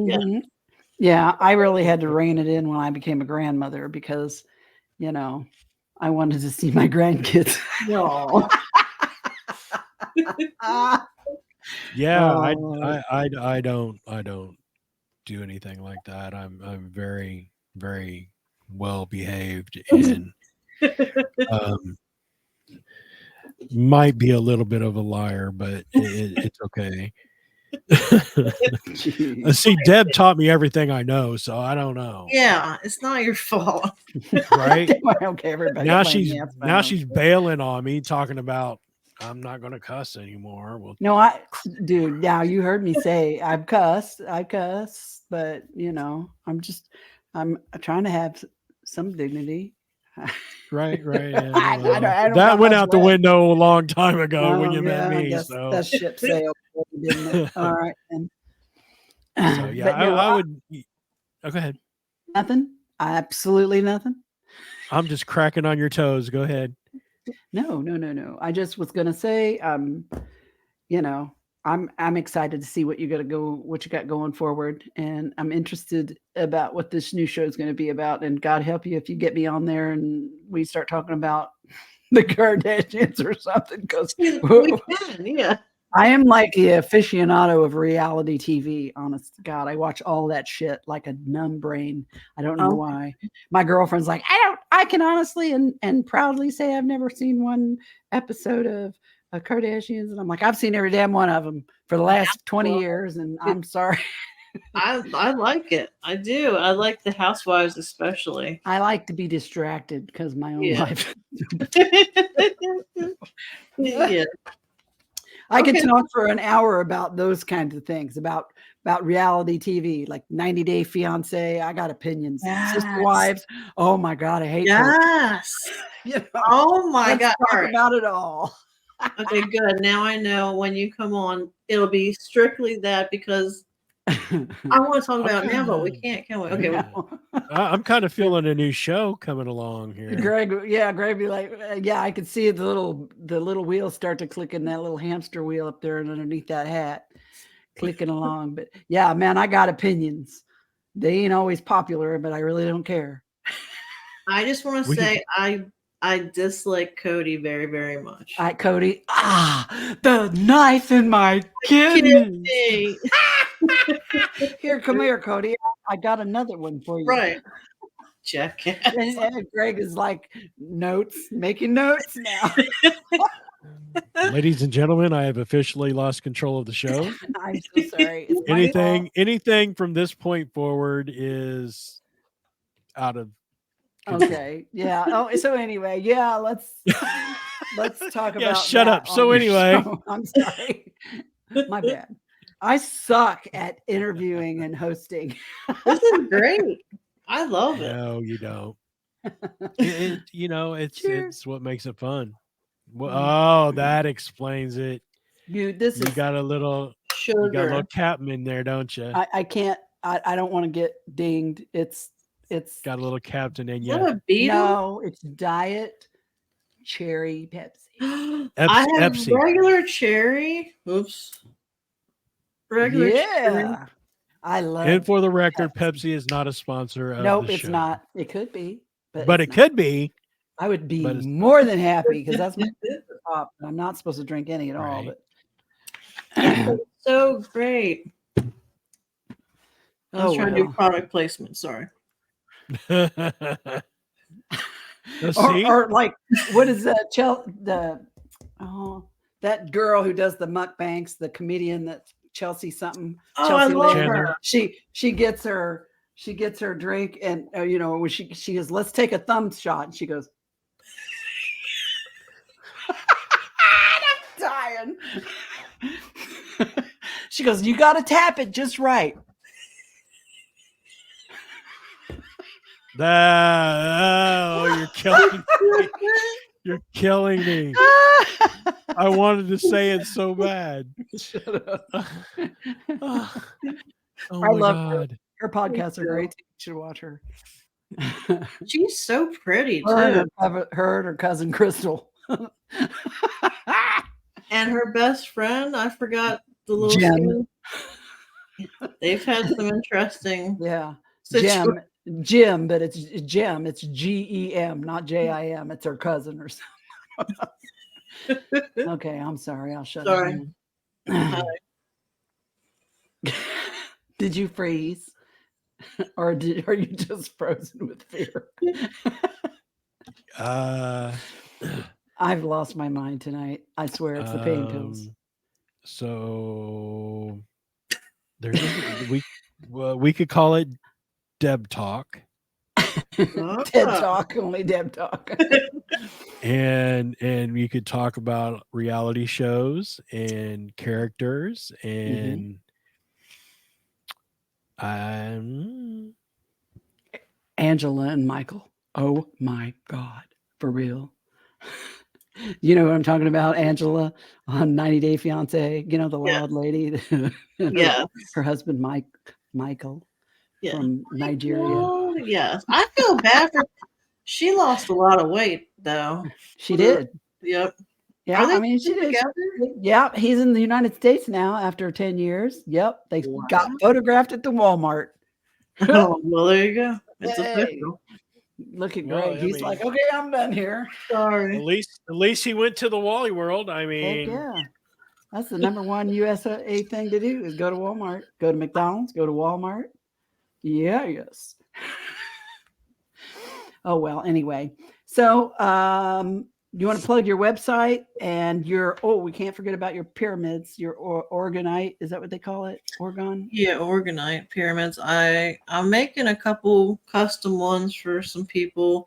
Yeah, I really had to rein it in when I became a grandmother because, you know, I wanted to see my grandkids. No. Yeah, I don't do anything like that. I'm very, very well behaved and might be a little bit of a liar, but it's okay. See, Deb taught me everything I know, so I don't know. Yeah, it's not your fault. Right? Okay, everybody. Now she's bailing on me, talking about I'm not going to cuss anymore. Well, no, dude, now you heard me say I cuss, but you know, I'm trying to have some dignity. Right. Yeah, I don't that went out the window a long time ago when you met me. I guess so that ship sailed, didn't it? All right. And So yeah, But no, I would. Oh, go ahead. nothing. Absolutely nothing. I'm just cracking on your toes. Go ahead. No. I just was gonna say, you know, I'm excited to see what you got going forward, and I'm interested about what this new show is going to be about. And God help you if you get me on there and we start talking about the Kardashians or something, because We can, yeah. I am like the aficionado of reality TV. Honest to God, I watch all that shit like a numb brain. I don't know Oh. why. My girlfriend's like, I can honestly and proudly say I've never seen one episode of Kardashians, and I'm like, I've seen every damn one of them for the last 20 years, and I'm sorry. I like it. I do. I like the housewives especially. I like to be distracted because my own Yeah. life. Yeah. I could Okay. talk for an hour about those kinds of things, about reality TV, like 90 Day Fiance. I got opinions. Sister Yes. Wives. Oh my God, I hate those. Yes. You know, Oh my let's God. talk All right. about it all. Okay, good. Now I know when you come on, it'll be strictly that, because I want to talk about it now, but we can't, can we? Okay. Yeah. I'm kind of feeling a new show coming along here. Greg be like, yeah, I could see the little wheels start to click in that little hamster wheel up there and underneath that hat, clicking along. But yeah, man, I got opinions. They ain't always popular, but I really don't care. I just want to say I dislike Cody very, very much. Cody, the knife in my kidney. Here, come here, Cody. I got another one for you. Right. Jackass. And Greg is like making notes now. Ladies and gentlemen, I have officially lost control of the show. I'm so sorry. It's my fault. Anything from this point forward is out of control. Okay. Yeah. Oh, so anyway, yeah, let's talk Yeah, about shut that up. So on your anyway. show. I'm sorry. My bad. I suck at interviewing and hosting. This is great. I love it. No, you don't. It's Sure. it's what makes it fun. Oh, that explains it. You got a little Sugar. captain in there, don't you? I can't. I don't want to get dinged. It's got a little captain in Is you. that a beetle? No, it's Diet Cherry Pepsi. I have Pepsi. regular cherry. Oops. Regular cherry. Yeah, I love. And for the record, Pepsi is not a sponsor of Nope, the it's show. not. It could be, but it could be. I would be but it's more than happy because that's my top. I'm not supposed to drink any at all, Right. but So great. I was trying to do well. product placement. Sorry. Or like, what is that? That girl who does the mukbangs, the comedian that Chelsea something. Oh, Chelsea I love Chandler. her. She gets her drink, and when she goes, let's take a thumb shot, and she goes, I'm dying. She goes, you got to tap it just right. You're killing me. You're killing me. I wanted to say it so bad. Shut up. Oh I my love God. her podcasts are great. You should watch her. She's so pretty Her too. and her cousin Crystal. And her best friend, I forgot the little Jem. skinny- They've had some interesting Yeah. situations. Jim, but it's Jem. It's GEM, not JIM. It's her cousin or something. Okay, I'm sorry. I'll shut Sorry. up. Did you freeze? Or are you just frozen with fear? I've lost my mind tonight. I swear it's the pain pills. So we could call it Deb Talk. Deb Talk, only Deb Talk. and we could talk about reality shows and characters and Angela and Michael. Oh my God, for real. You know what I'm talking about, Angela, on 90 Day Fiance, the Yeah. loud lady. And Yes. her husband, Michael Yeah. from Nigeria. Oh, yes. I feel bad for. She lost a lot of weight though. She did. Yep. Yeah, Are they I mean, she still did. together? Yeah, he's in the United States now after 10 years. Yep, they got Wow. photographed at the Walmart. Oh, well, there you go. It's Hey, official. look at Well, Greg. I He's mean, like, okay, I'm done here. Sorry. at least he went to the Wally World. I Heck mean, yeah. That's the number one USA thing to do is go to Walmart, go to McDonald's, go to Walmart. Yeah, yes. Oh, well, anyway. So, you want to plug your website and we can't forget about your pyramids, your organite. Is that what they call it? Orgon? Yeah, organite pyramids. I'm making a couple custom ones for some people.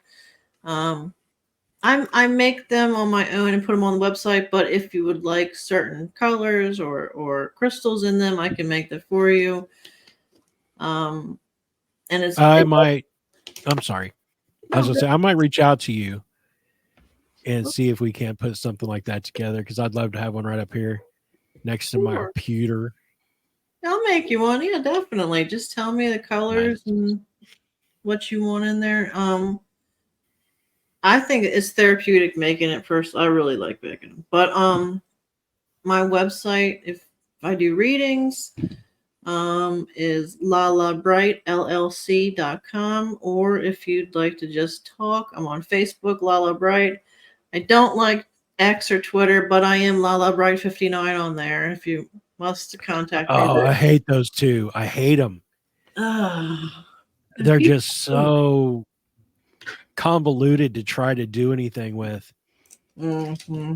I make them on my own and put them on the website. But if you would like certain colors or crystals in them, I can make that for you. And I'm sorry. I was no, gonna say I might reach out to you and see if we can't put something like that together because I'd love to have one right up here next to my sure. pewter. I'll make you one. Yeah, definitely. Just tell me the colors and what you want in there. I think it's therapeutic making it first. I really like making them. But my website, if I do readings, is LaLa Bright LLC.com. Or if you'd like to just talk, I'm on Facebook, LaLa Bright. I don't like X or Twitter, but I am LaLa Bright 59 on there. If you must contact me. Oh, I hate those two. I hate them. They're just so convoluted to try to do anything with. Mm-hmm.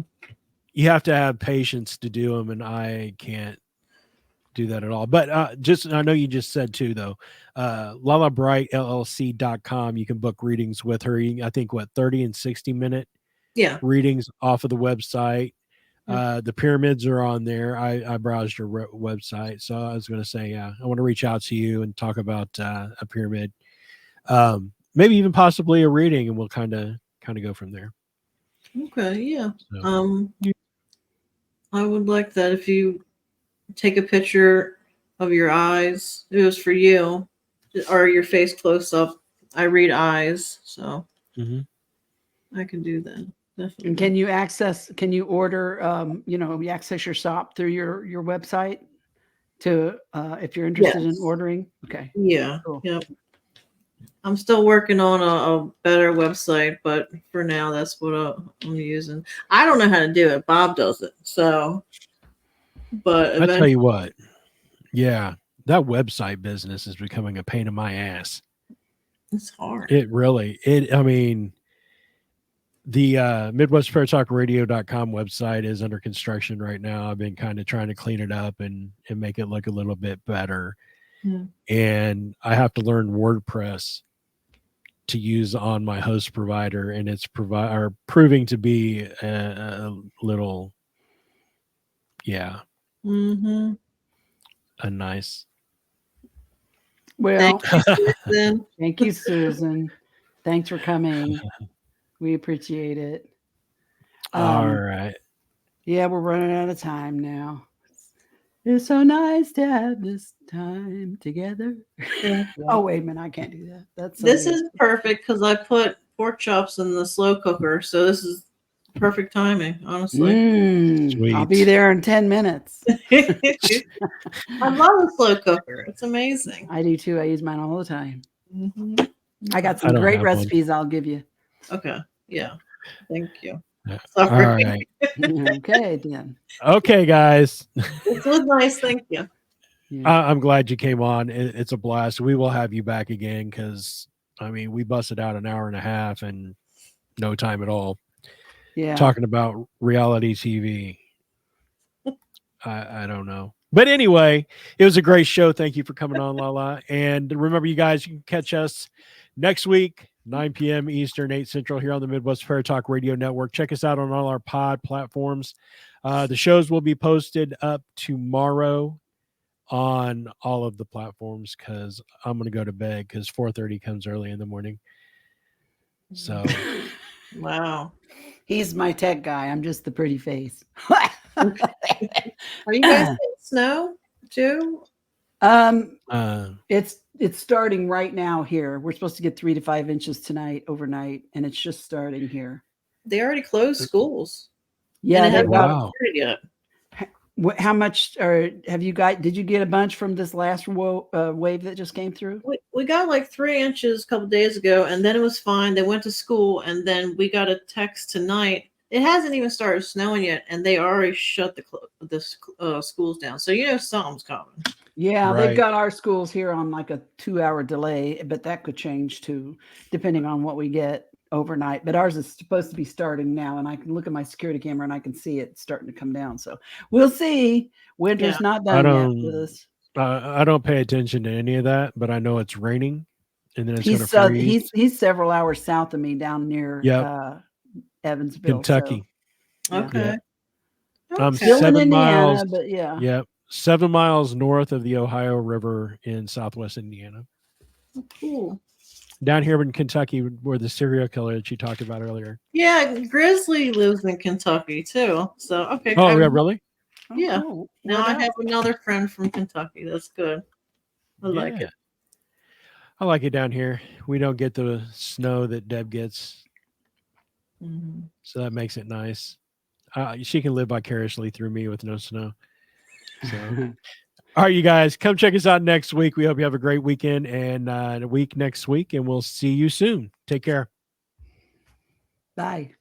You have to have patience to do them, and I can't do that at all. But I know you just said too, though, LaLa Bright LLC.com. You can book readings with her. I think 30 and 60-minute readings off of the website. The pyramids are on there. I browsed your website, so I was going to say, I want to reach out to you and talk about a pyramid, maybe even possibly a reading, and we'll kind of go from there. Okay, yeah. So, I would like that if you take a picture of your eyes. It was for you, or your face close up. I read eyes, so I can do that. Definitely. And can you order, you access your shop through your website to, if you're interested in ordering? Okay. Yeah. Cool. Yep. I'm still working on a better website, but for now, that's what I'm using. I don't know how to do it. Bob does it. So, but I tell you what, yeah, that website business is becoming a pain in my ass. It's hard. I mean, the MidwestParatalkRadio.com website is under construction right now. I've been kind of trying to clean it up and make it look a little bit better. Yeah. And I have to learn WordPress to use on my host provider, and it's proving to be a little, a nice. Well, thank you, Susan. Thank you, Susan. Thanks for coming. We appreciate it. All right. Yeah, we're running out of time now. It's so nice to have this time together. Oh, wait a minute. I can't do that. This is perfect because I put pork chops in the slow cooker. So this is perfect timing, honestly. Sweet. I'll be there in 10 minutes. I love the slow cooker. It's amazing. I do too. I use mine all the time. Mm-hmm. I got some great recipes I'll give you. Okay. Yeah. Thank you. All right. Okay, then. Okay, guys. This was nice. Thank you. I'm glad you came on. It's a blast. We will have you back again because, I mean, we busted out an hour and a half and no time at all. Yeah. Talking about reality TV. I don't know. But anyway, it was a great show. Thank you for coming on, LaLa. And remember, you guys, you can catch us next week, 9 p.m. Eastern, 8 Central, here on the Midwest Paratalk Radio Network. Check us out on all our pod platforms. The shows will be posted up tomorrow on all of the platforms because I'm going to go to bed because 4:30 comes early in the morning. So Wow. He's my tech guy. I'm just the pretty face. Are you guys getting snow too? It's starting right now here. We're supposed to get 3 to 5 inches tonight overnight, and it's just starting here. They already closed schools. Yeah, and it they hasn't got. Wow. started yet. How much? Or have you got? Did you get a bunch from this last wave that just came through? We got like 3 inches a couple days ago, and then it was fine. They went to school, and then we got a text tonight. It hasn't even started snowing yet, and they already shut the schools down. So something's coming. Yeah, Right. they've got our schools here on like a 2-hour delay, but that could change too, depending on what we get overnight. But ours is supposed to be starting now, and I can look at my security camera and I can see it starting to come down. So we'll see. Winter's not done yet with us. I don't pay attention to any of that, but I know it's raining, and then it's going to freeze. He's several hours south of me down near Evansville, Kentucky. So, yeah. Okay. I'm Still in 7 Indiana, miles. but yeah. Yep, 7 miles north of the Ohio River in southwest Indiana. Cool. Down here in Kentucky, where the serial killer that you talked about earlier. Yeah, Grizzly lives in Kentucky too. So okay. Oh, yeah, really? Yeah. Oh, cool. Now I have another friend from Kentucky. That's good. I like it. I like it down here. We don't get the snow that Deb gets, so that makes it nice. She can live vicariously through me with no snow. So, all right, you guys, come check us out next week. We hope you have a great weekend and a week next week, and we'll see you soon. Take care. Bye.